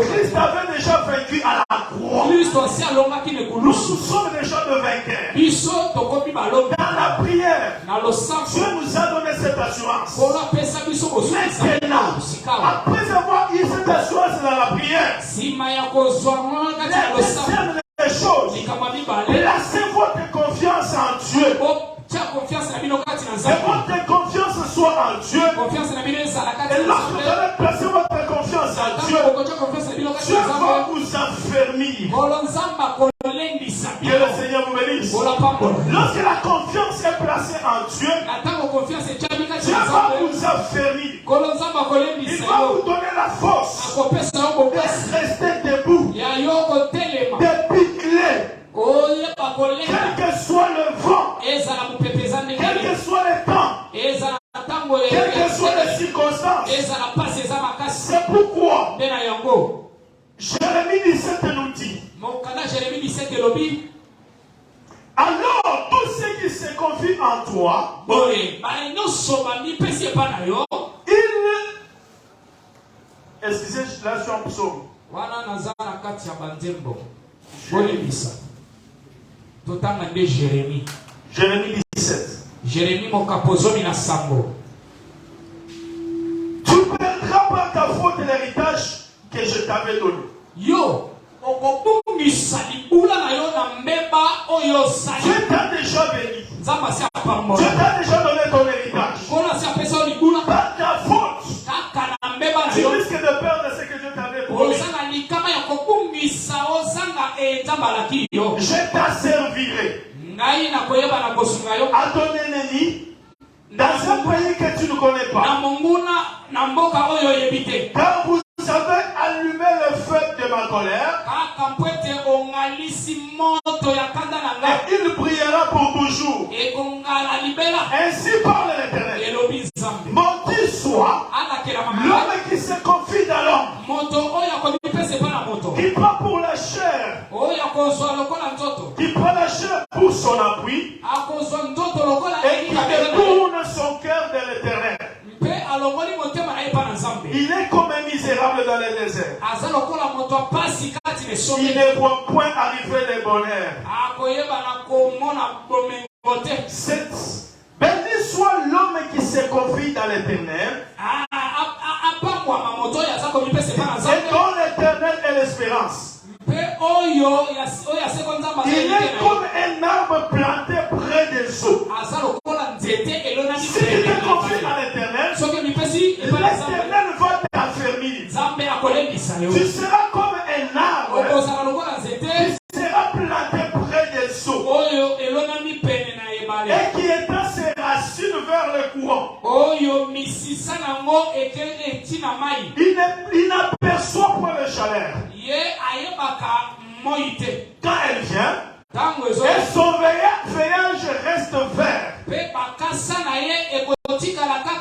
Speaker 1: Christ avait déjà vaincu à la croix. Nous sommes déjà de vainqueurs. Dans la prière, Dieu nous a donné cette assurance. Maintenant, après avoir eu cette assurance dans la prière, la deuxième des choses, placez votre confiance en Dieu. Et votre confiance soit en Dieu. Et lorsque vous allez placer votre confiance en Dieu, Dieu va vous affermir. Que le Seigneur vous bénisse. Lorsque la confiance est placée en Dieu, Dieu va vous affermir. Il va vous donner la force de rester debout, de picler. Quel que soit le vent, quel que soit le temps, quelles que soient les circonstances, c'est pourquoi Jérémie 17 nous dit, alors tous ceux qui se confient en toi, excusez, là je suis en psaume. Jérémie 17.
Speaker 2: Jérémie mokapozomi na sambo.
Speaker 1: Tu perdras par ta faute l'héritage que je t'avais donné.
Speaker 2: Yo, okobungisa libula na yo na mbeba oyo sali.
Speaker 1: Dieu t'a déjà béni.
Speaker 2: Nzamba si apambo.
Speaker 1: Dieu t'a déjà donné ton héritage.
Speaker 2: Kona si apesa libula.
Speaker 1: Par ta faute.
Speaker 2: Kaka na mbeba na
Speaker 1: Tu
Speaker 2: yo.
Speaker 1: risques de perdre ce que Dieu t'avait promis.
Speaker 2: Ozanga likama ya kobungisa ozanga nzamba la kiyo.
Speaker 1: Je t'asservirai.
Speaker 2: Ngai na koyeba na kosunga yo.
Speaker 1: À ton ennemi dans un pays que tu ne connais pas.
Speaker 2: Na monguna na mboka oyo yebite.
Speaker 1: Car vous avez allumé le feu de ma colère.
Speaker 2: Kaka mpwete ongalisi moto ya kanda na ngai.
Speaker 1: Et il brillera pour toujours.
Speaker 2: Ekongala libela.
Speaker 1: Ainsi parle l'Éternel.
Speaker 2: Elobi nzambe.
Speaker 1: Maudit soit l'homme qui se confie dans l'homme. Qui prend pour la chair. Qui prend la chair pour son appui. Et qui détourne son cœur de l'Éternel. Il est comme un misérable dans le désert. Il ne voit point arriver le bonheur. Béni soit l'homme qui se confie dans l'Éternel. Et dont l'Éternel est l'espérance. Il est comme un arbre planté près des eaux. Si tu te confies à l'Éternel, l'Éternel va t'affermir. Tu seras comme un arbre qui sera planté près des eaux. Et qui étend ses racines vers le courant. Il n'aperçoit point le chaleur. Quand elle vient, et son feuillage reste vert.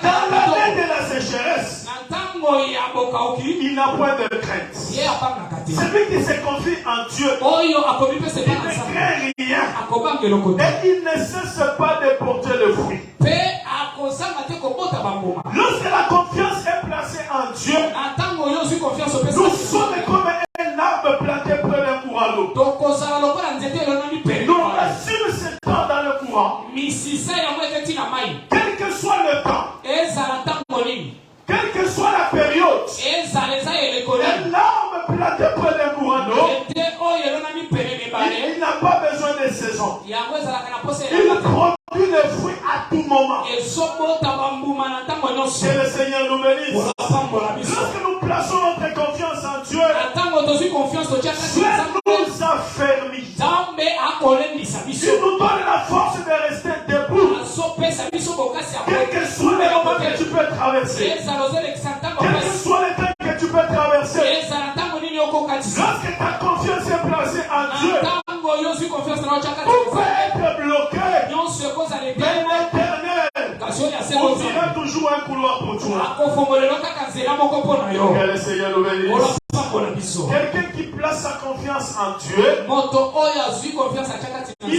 Speaker 1: Dans l'année de la sécheresse, il n'a point de crainte. Celui qui se confie en Dieu, il ne craint rien. Et il ne cesse pas de porter le fruit. Lorsque la confiance est placée en Dieu, nous sommes comme un arbre planté près d'un courant d'eau. Nous restons ce temps dans le courant. Quel que soit le temps, était près d'un courant d'eau, il n'a pas besoin de saison. Il produit des fruits à tout moment. Que le Seigneur nous bénisse. Lorsque nous plaçons notre confiance en Dieu, Dieu nous affermit. Il nous donne la force de rester debout. Quel que soit le moment que tu peux traverser, quel que soit le temps que tu peux traverser, lorsque ta confiance est placée en Dieu, tout peut être bloqué. Mais l'Éternel ouvrira toujours un couloir pour toi. Que le Seigneur nous bénisse. Quelqu'un qui place sa confiance en Dieu, il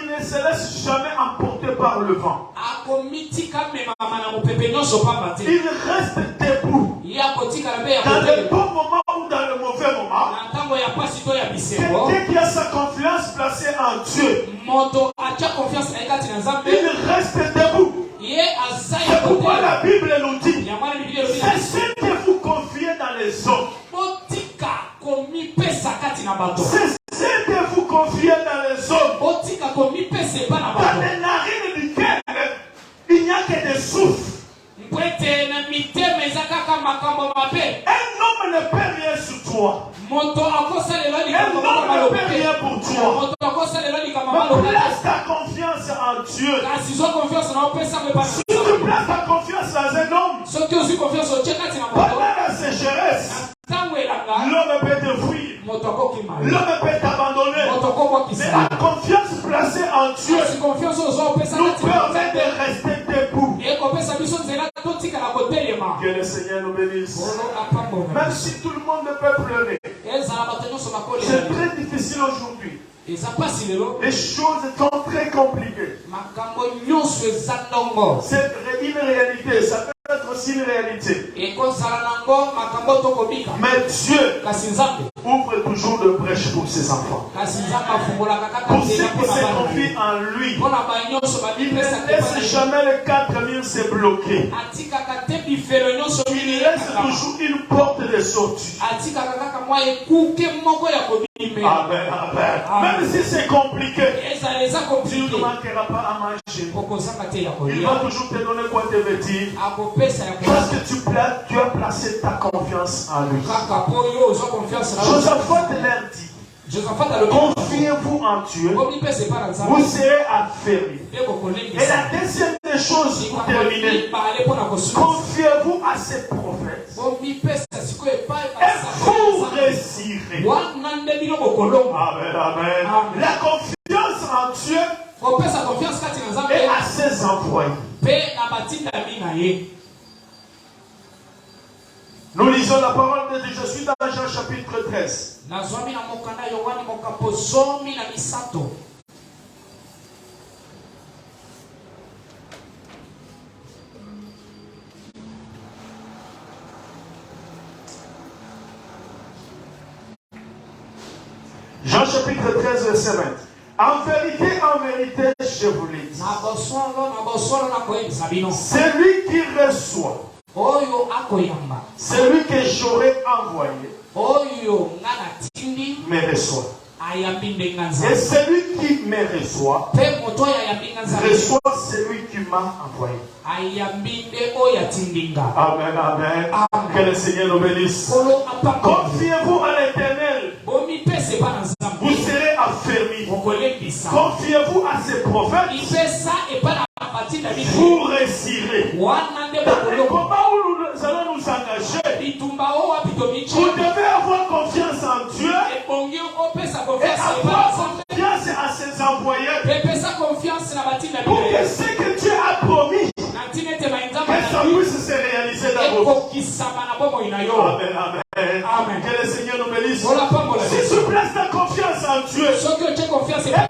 Speaker 1: ne se laisse jamais emporter par le vent. Il reste debout. Dans le bon moment ou dans le mauvais moment. Quelqu'un qui a sa confiance placée en Dieu, il reste debout. C'est pourquoi la Bible nous dit, cessez de vous confier dans les hommes. Cessez de vous confier dans les hommes. Dans les narines duquel il n'y a que des souffles. Un homme ne peut rien sur toi. Un homme ne peut rien pour toi. Mais place ta confiance en Dieu. Si tu places ta confiance dans un homme, pendant la sécheresse, l'homme peut te fuir. L'homme peut t'abandonner. Mais la confiance placée en Dieu nous permet de rester debout. Que le Seigneur nous bénisse. Même si tout le monde peut pleurer, c'est très difficile aujourd'hui. Les choses sont très compliquées. C'est une réalité, ça peut être aussi une réalité. Mais Dieu ouvre toujours de brèches pour ses enfants. Pour ceux qui se confient en lui, il ne laisse jamais les 4000 se bloquer. Il laisse toujours une porte de sortie. Amen, amen. Même si c'est compliqué, tu ne manqueras pas à manger. Il va toujours te donner quoi te vêtir. Parce que tu as placé ta confiance en lui. Josaphat leur dit, confiez-vous en Dieu, vous serez affermis. Et la deuxième des choses pour terminer, confiez-vous à ces prophètes. Et vous réussirez. Amen, amen. La confiance en Dieu et à ses envoyés. Nous lisons la parole de Dieu. Je suis dans Jean chapitre 13. Jean chapitre 13, verset 20. En vérité, je vous l'ai dit. Celui qui reçoit, celui que j'aurais envoyé, me reçoit. Et celui qui me reçoit, reçoit celui qui m'a envoyé. Amen, amen. Que le Seigneur nous bénisse. Confiez-vous à l'Éternel. Vous serez affermis. Confiez-vous à ses prophètes. Vous réussirez. Dans les combats où nous allons nous engager, vous devez avoir confiance en Dieu et avoir confiance à ses envoyés. Pour que ce que Dieu a promis, que ça puisse se réaliser dans vos vies. Amen, amen. Que le Seigneur nous bénisse. Si tu places ta confiance en Dieu et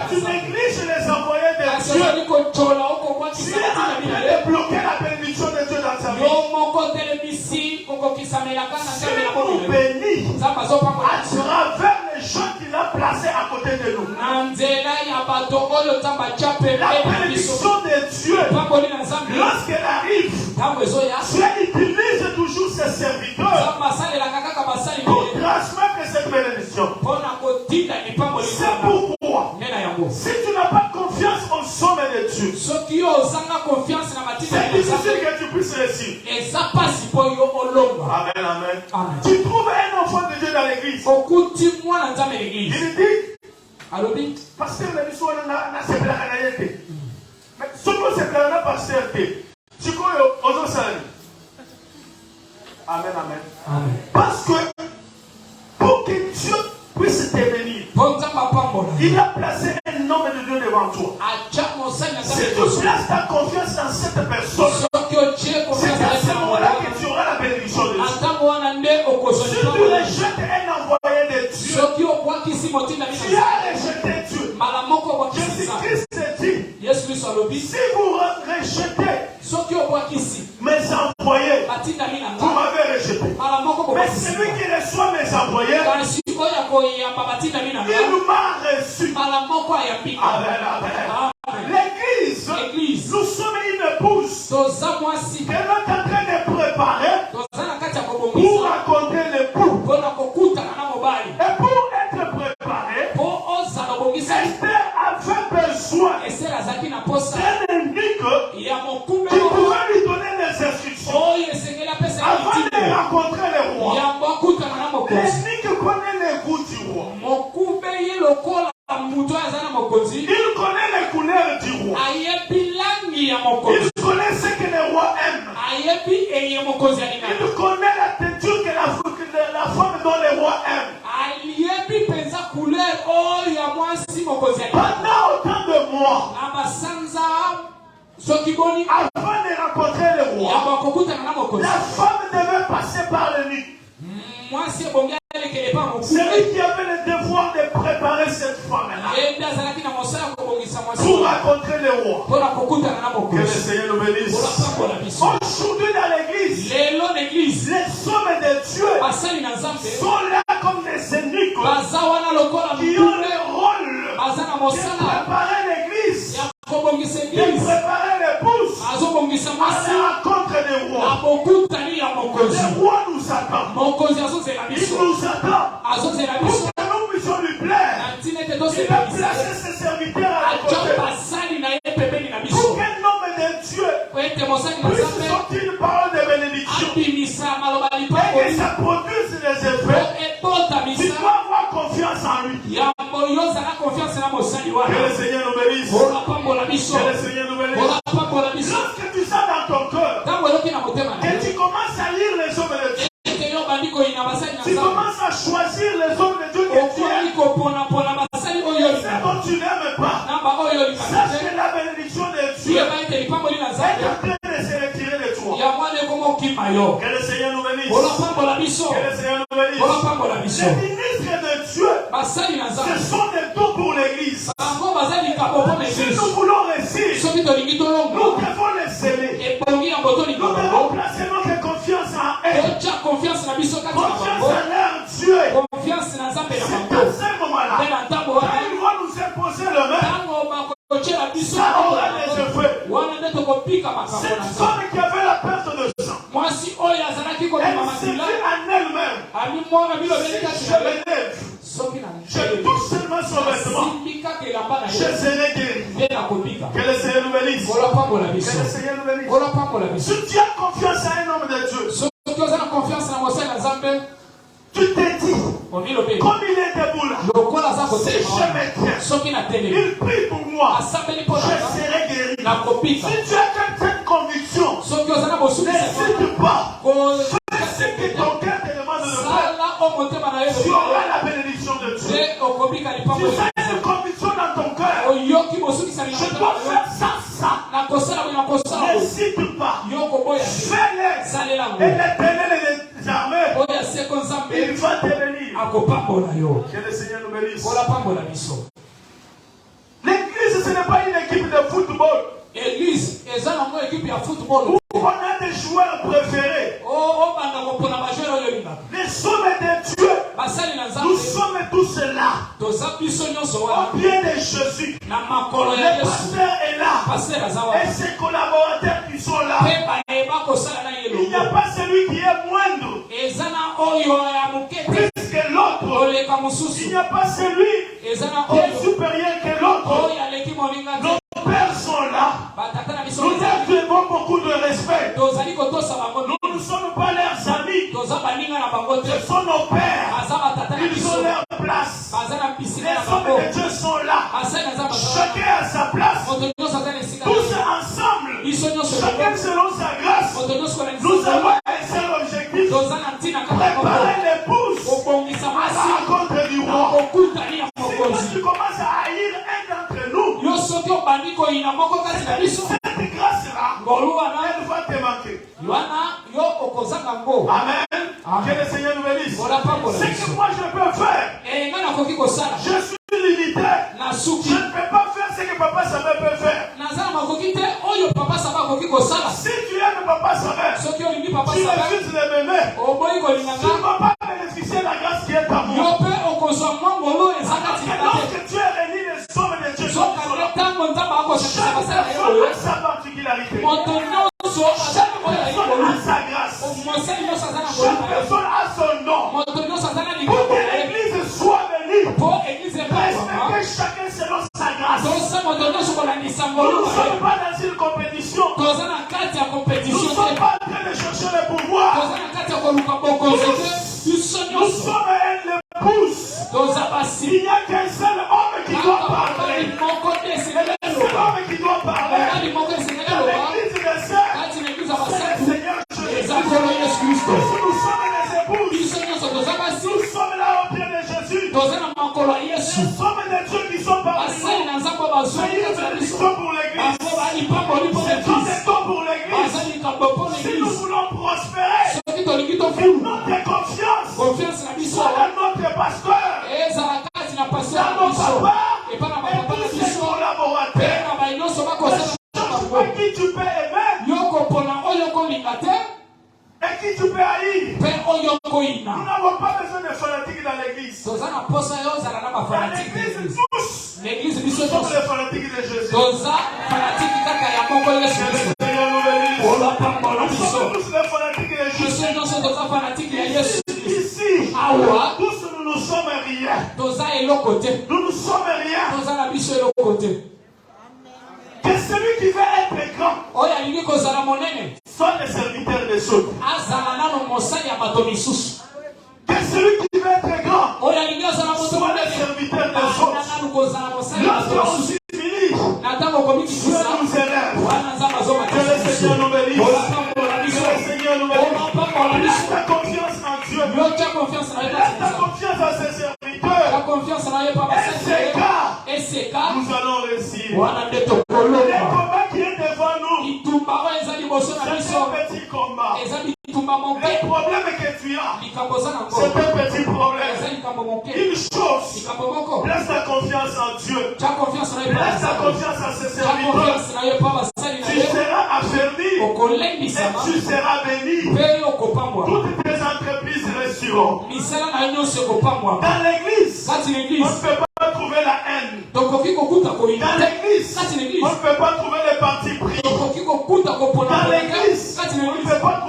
Speaker 1: tu négliges les envoyés de Dieu, tu es en train de bloquer la bénédiction de Dieu dans sa vie. C'est nous bénis à travers les gens qu'il a placés à côté de nous. La bénédiction de Dieu, lorsqu'elle arrive, Dieu utilise toujours ses serviteurs pour transmettre bénédiction. C'est pourquoi, si tu n'as pas confiance au sommet de Dieu, c'est difficile que tu puisses réussir. Amen, amen. Tu trouves un enfant de Dieu dans l'église. Il dit, pasteur, la mission n'a pas été. Mais ce que c'est que la pasteur, tu connais aux salles. Amen, amen. Parce que pour que Dieu puisse te bénir, il a placé un homme de Dieu devant toi. Si tu places ta confiance dans cette personne, c'est à ce moment-là que tu auras la bénédiction de Dieu. Si tu rejettes un envoyé de Dieu, tu as rejeté Dieu. Jésus-Christ dit, si vous rejetez mes envoyés, vous m'avez rejeté. Mais celui qui reçoit mes envoyés, il m'a reçu. L'église, nous sommes une épouse que l'on est en train de préparer pour raconter l'époux. Et pour être préparé, Esther avait besoin d'un indique qui pourrait lui donner des instructions avant de rencontrer le roi. L'indique connaît les goûts du roi. Il connaît les couleurs du roi. Il connaît ce que le roi aime. Il connaît la teinture que la femme dont le roi aime. Pendant autant de mois, avant de rencontrer le roi, la femme devait passer par le nid. Celui qui avait le devoir de préparer cette femme-là pour rencontrer le roi. Que le Seigneur nous bénisse. Aujourd'hui dans l'église, les hommes de Dieu sont là comme des eunuques qui ont le rôle de préparer l'église, de préparer l'épouse à la rencontre des rois. Le roi nous attend. Il nous attend pour que nous puissions lui plaire. Il a placé ses serviteurs à côté pour qu'un homme de Dieu puisse sortir une parole de bénédiction et que ça produise des effets. Tu dois avoir confiance en lui. Que le Seigneur nous bénisse. Que le Seigneur nous bénisse. Lorsque tu sens dans ton cœur que tu commences à lire les hommes de Dieu, tu commences à choisir les hommes de Dieu que tu aimes, ceux dont tu n'aimes pas, sache que la bénédiction de Dieu est en train de se retirer de toi. Que le Seigneur nous bénisse. Que le Seigneur nous bénisse. Les ministres de Dieu, ce sont des dons pour l'église. Si nous voulons réussir, nous devons les aimer. Nous devons placer notre confiance en eux. Confiance en leur Dieu. C'est à ce moment-là, quand ils vont nous imposer le main, ça aura des effets. Cette femme qui avait la perte de sang, elle s'est dit en elle-même, si je l'élève, je touche seulement son vêtement, je serai guéri. Que le Seigneur nous bénisse. Que le Seigneur nous bénisse. Si tu as confiance en un homme de Dieu, tu t'es dit, comme il est debout là, si je me tiens, il prie pour moi, je serai guéri. Si tu as cette conviction, n'hésite pas, fais ce que ton cœur te demande de faire, tu auras la bénédiction de Dieu. Tu as une conviction dans ton cœur, je dois faire ça. N'hésite pas, fais-le, et l'Éternel des armées, il va te bénir. Que le Seigneur nous bénisse. L'église, ce n'est pas une équipe de football.
Speaker 2: Église, une équipe de football.
Speaker 1: On a des joueurs préférés. Les hommes de Dieu, nous sommes tous là. Au pied de Jésus. Le pasteur est là. Et ses collaborateurs qui sont là. Il n'y a pas celui qui est moindre plus que l'autre.
Speaker 2: koleka
Speaker 1: Il
Speaker 2: mosusu
Speaker 1: n'y a pas celui
Speaker 2: ezana
Speaker 1: qui est
Speaker 2: oyo
Speaker 1: supérieur que l'autre.
Speaker 2: oyo aleki moninga te
Speaker 1: Nos pères sont là.
Speaker 2: batata na biso
Speaker 1: Nous leur devons beaucoup de respect.
Speaker 2: tozali kotosa bango
Speaker 1: Nous ne sommes pas leurs amis.
Speaker 2: toza baninga na bango te
Speaker 1: Ce sont nos pères.
Speaker 2: baza batata na
Speaker 1: Ils
Speaker 2: biso
Speaker 1: ont leur place.
Speaker 2: baza na bisika
Speaker 1: Les
Speaker 2: na
Speaker 1: hommes
Speaker 2: bango
Speaker 1: de Dieu sont là.
Speaker 2: basali naza baza
Speaker 1: Chacun à sa place.
Speaker 2: moto nyonso aza na esika
Speaker 1: Tous ensemble.
Speaker 2: biso nyonso
Speaker 1: Chacun selon sa grâce.
Speaker 2: moto nyonso na
Speaker 1: Nous
Speaker 2: esika
Speaker 1: avons un seul objectif.
Speaker 2: toza na ntina kaka moko
Speaker 1: Préparer l'épouse
Speaker 2: kobongisa
Speaker 1: à la
Speaker 2: mwasi
Speaker 1: rencontre du
Speaker 2: na
Speaker 1: roi.
Speaker 2: kokutani ya
Speaker 1: Si toi
Speaker 2: mokonzi
Speaker 1: tu commences à haïr un d'entre nous,
Speaker 2: yo soki obandi koyina moko kati na biso
Speaker 1: cette grâce-là,
Speaker 2: ngolu wana
Speaker 1: elle va te manquer.
Speaker 2: wana yo okozanga ngo
Speaker 1: Amen.
Speaker 2: Amen.
Speaker 1: Que le Seigneur nous bénisse.
Speaker 2: Voilà pas pour la
Speaker 1: Ce que
Speaker 2: mission.
Speaker 1: moi je peux faire,
Speaker 2: nga nakoki kosala
Speaker 1: je suis limité.
Speaker 2: na
Speaker 1: Je
Speaker 2: suki
Speaker 1: ne peux pas faire ce que Papa Samuel peut faire.
Speaker 2: naza na makoki te oyo papa saba akoki kosala
Speaker 1: Si tu aimes Papa Samuel,
Speaker 2: soki olingi papa
Speaker 1: tu
Speaker 2: saba
Speaker 1: refuses de m'aimer,
Speaker 2: oboyi
Speaker 1: tu ne
Speaker 2: kolinganga
Speaker 1: vas pas bénéficier de la grâce qui est à
Speaker 2: yo
Speaker 1: moi.
Speaker 2: mpe okozwa mwa ngolu eza kati
Speaker 1: Et
Speaker 2: na te
Speaker 1: lorsque tu es réuni les hommes de Dieu,
Speaker 2: sokanga ntango nzambe akosakisa
Speaker 1: chaque
Speaker 2: basala ye
Speaker 1: personne
Speaker 2: oyo
Speaker 1: a sa particularité.
Speaker 2: moto nyonso aza na oyo ayi
Speaker 1: Personne
Speaker 2: ngolu
Speaker 1: a sa grâce.
Speaker 2: mosali nyonso aza na ngolu
Speaker 1: Chaque
Speaker 2: na ye
Speaker 1: personne a son nom.
Speaker 2: moto nyonso aza na
Speaker 1: Pour
Speaker 2: likambo
Speaker 1: que
Speaker 2: na ye
Speaker 1: l'église soit bénie,
Speaker 2: mpo eglize epasama
Speaker 1: respectez chacun selon sa grâce.
Speaker 2: tosa moto nyonso kolandisa
Speaker 1: Nous
Speaker 2: ngolu
Speaker 1: ne
Speaker 2: na ye
Speaker 1: sommes pas dans une compétition.
Speaker 2: toza na kati ya
Speaker 1: Nous ne
Speaker 2: compétition
Speaker 1: sommes
Speaker 2: te
Speaker 1: pas en train de chercher le pouvoir.
Speaker 2: toza na kati ya koluka bokonzi te biso
Speaker 1: Nous
Speaker 2: nyonso
Speaker 1: sommes une épouse.
Speaker 2: toza
Speaker 1: Il
Speaker 2: basi
Speaker 1: n'y a qu'un seul homme qui doit
Speaker 2: kaka mobali
Speaker 1: parler.
Speaker 2: moko te esengeli
Speaker 1: Un seul
Speaker 2: aloba
Speaker 1: homme qui doit parler.
Speaker 2: mobali moko esengeli
Speaker 1: Dans
Speaker 2: aloba
Speaker 1: l'église des sœurs,
Speaker 2: kati na eglize ya
Speaker 1: c'est le
Speaker 2: basatu
Speaker 1: Seigneur Jésus.
Speaker 2: eza nkolo yesu kristo
Speaker 1: Nous sommes des épouses.
Speaker 2: biso nyonso toza basi
Speaker 1: Nous sommes là au pied de Jésus.
Speaker 2: toza na makolo ya yesu
Speaker 1: Nous sommes des dieux qui sont parmi
Speaker 2: basali
Speaker 1: nous.
Speaker 2: na nzambe bazwi
Speaker 1: C'est une
Speaker 2: kati na biso
Speaker 1: bénédiction pour l'église.
Speaker 2: bango balipamboli mpo
Speaker 1: C'est tout
Speaker 2: l'église
Speaker 1: des temps pour l'église.
Speaker 2: baza likambo mpo
Speaker 1: Si nous
Speaker 2: l'église
Speaker 1: voulons prospérer,
Speaker 2: soki tolingi
Speaker 1: que
Speaker 2: tofulu
Speaker 1: notre confiance
Speaker 2: confiance na biso
Speaker 1: soit dans notre pasteur,
Speaker 2: ezala kati na paster
Speaker 1: dans
Speaker 2: na
Speaker 1: nos
Speaker 2: biso
Speaker 1: papas
Speaker 2: epa na
Speaker 1: et
Speaker 2: bapapa na
Speaker 1: tous ses
Speaker 2: biso mpe
Speaker 1: collaborateurs.
Speaker 2: na bai nyonso bakosala
Speaker 1: Cherche pas qui tu peux aimer
Speaker 2: yo kopona oyo kolinga te
Speaker 1: et qui tu peux haïr.
Speaker 2: mpe oyo
Speaker 1: Nous
Speaker 2: koyina
Speaker 1: n'avons pas besoin de fanatiques dans l'église.
Speaker 2: toza na posa yo ozala na
Speaker 1: Dans
Speaker 2: bafanatike
Speaker 1: l'église,
Speaker 2: l'église
Speaker 1: tous,
Speaker 2: l'église
Speaker 1: nous
Speaker 2: biso
Speaker 1: sommes
Speaker 2: nyonso
Speaker 1: les fanatiques de Jésus.
Speaker 2: toza fanatike kaka ya moko yesu
Speaker 1: Que
Speaker 2: kristo
Speaker 1: le Seigneur nous bénisse.
Speaker 2: olapambola
Speaker 1: Nous
Speaker 2: biso
Speaker 1: sommes tous les fanatiques de Jésus.
Speaker 2: biso nyonso toza fanatike ya yesu
Speaker 1: Ici,
Speaker 2: awa
Speaker 1: tous nous ne sommes rien.
Speaker 2: toza eloko te
Speaker 1: Nous ne sommes rien.
Speaker 2: toza na biso eloko te
Speaker 1: Que celui qui veut être grand
Speaker 2: oyo alingi kozala monene
Speaker 1: soit le serviteur des autres.
Speaker 2: azala nano mosali ya bato misusu
Speaker 1: Que celui qui veut être grand
Speaker 2: oyo alingi azala moto
Speaker 1: soit le
Speaker 2: monene
Speaker 1: serviteur des
Speaker 2: ana
Speaker 1: autres.
Speaker 2: nanu kozala mosali ya bato
Speaker 1: Lorsqu'on
Speaker 2: misusu
Speaker 1: s'humilie,
Speaker 2: na ntango
Speaker 1: Dieu
Speaker 2: komikisisa
Speaker 1: nous élève.
Speaker 2: wana nzambe
Speaker 1: Que le
Speaker 2: azomatisa
Speaker 1: Seigneur nous bénisse.
Speaker 2: olapambola
Speaker 1: Que
Speaker 2: biso
Speaker 1: le Seigneur nous bénisse.
Speaker 2: olapambola
Speaker 1: Laisse
Speaker 2: biso
Speaker 1: ta confiance en Dieu.
Speaker 2: yo tia confiance na ye
Speaker 1: Laisse ta
Speaker 2: kati
Speaker 1: confiance à ses
Speaker 2: ta
Speaker 1: serviteurs.
Speaker 2: confiance na ye pa basali na ye eseka
Speaker 1: Nous allons réussir.
Speaker 2: wana nde
Speaker 1: Le
Speaker 2: tokolonga
Speaker 1: combat qui est devant nous,
Speaker 2: bitumba oyo eza liboso na
Speaker 1: c'est
Speaker 2: biso
Speaker 1: un petit combat.
Speaker 2: eza bitumba moke
Speaker 1: Les problèmes que tu as,
Speaker 2: likambo eza nango
Speaker 1: c'est un petit
Speaker 2: eza
Speaker 1: problème.
Speaker 2: likambo moke
Speaker 1: Une chose,
Speaker 2: likambo moko
Speaker 1: laisse ta confiance en Dieu.
Speaker 2: tia confiance na ye pa
Speaker 1: Laisse ta
Speaker 2: basali
Speaker 1: confiance à ses
Speaker 2: tia
Speaker 1: serviteurs.
Speaker 2: confiance na ye pa basali na
Speaker 1: Tu
Speaker 2: ye
Speaker 1: seras affermi et
Speaker 2: okolendisama
Speaker 1: tu seras béni.
Speaker 2: mpe yo okopambwama
Speaker 1: Toutes tes entreprises réussiront.
Speaker 2: misala na ye nyonso ekopambwama
Speaker 1: Dans l'église,
Speaker 2: kati na
Speaker 1: on
Speaker 2: eglise
Speaker 1: ne peut pas trouver la haine.
Speaker 2: tokoki kokuta koyina
Speaker 1: Dans
Speaker 2: te
Speaker 1: l'église,
Speaker 2: kati na
Speaker 1: on
Speaker 2: eglise
Speaker 1: ne peut pas trouver les partis pris.
Speaker 2: tokoki kokuta kopona
Speaker 1: Dans
Speaker 2: koleka
Speaker 1: l'église,
Speaker 2: kati na
Speaker 1: on ne
Speaker 2: eglise
Speaker 1: peut pas trouver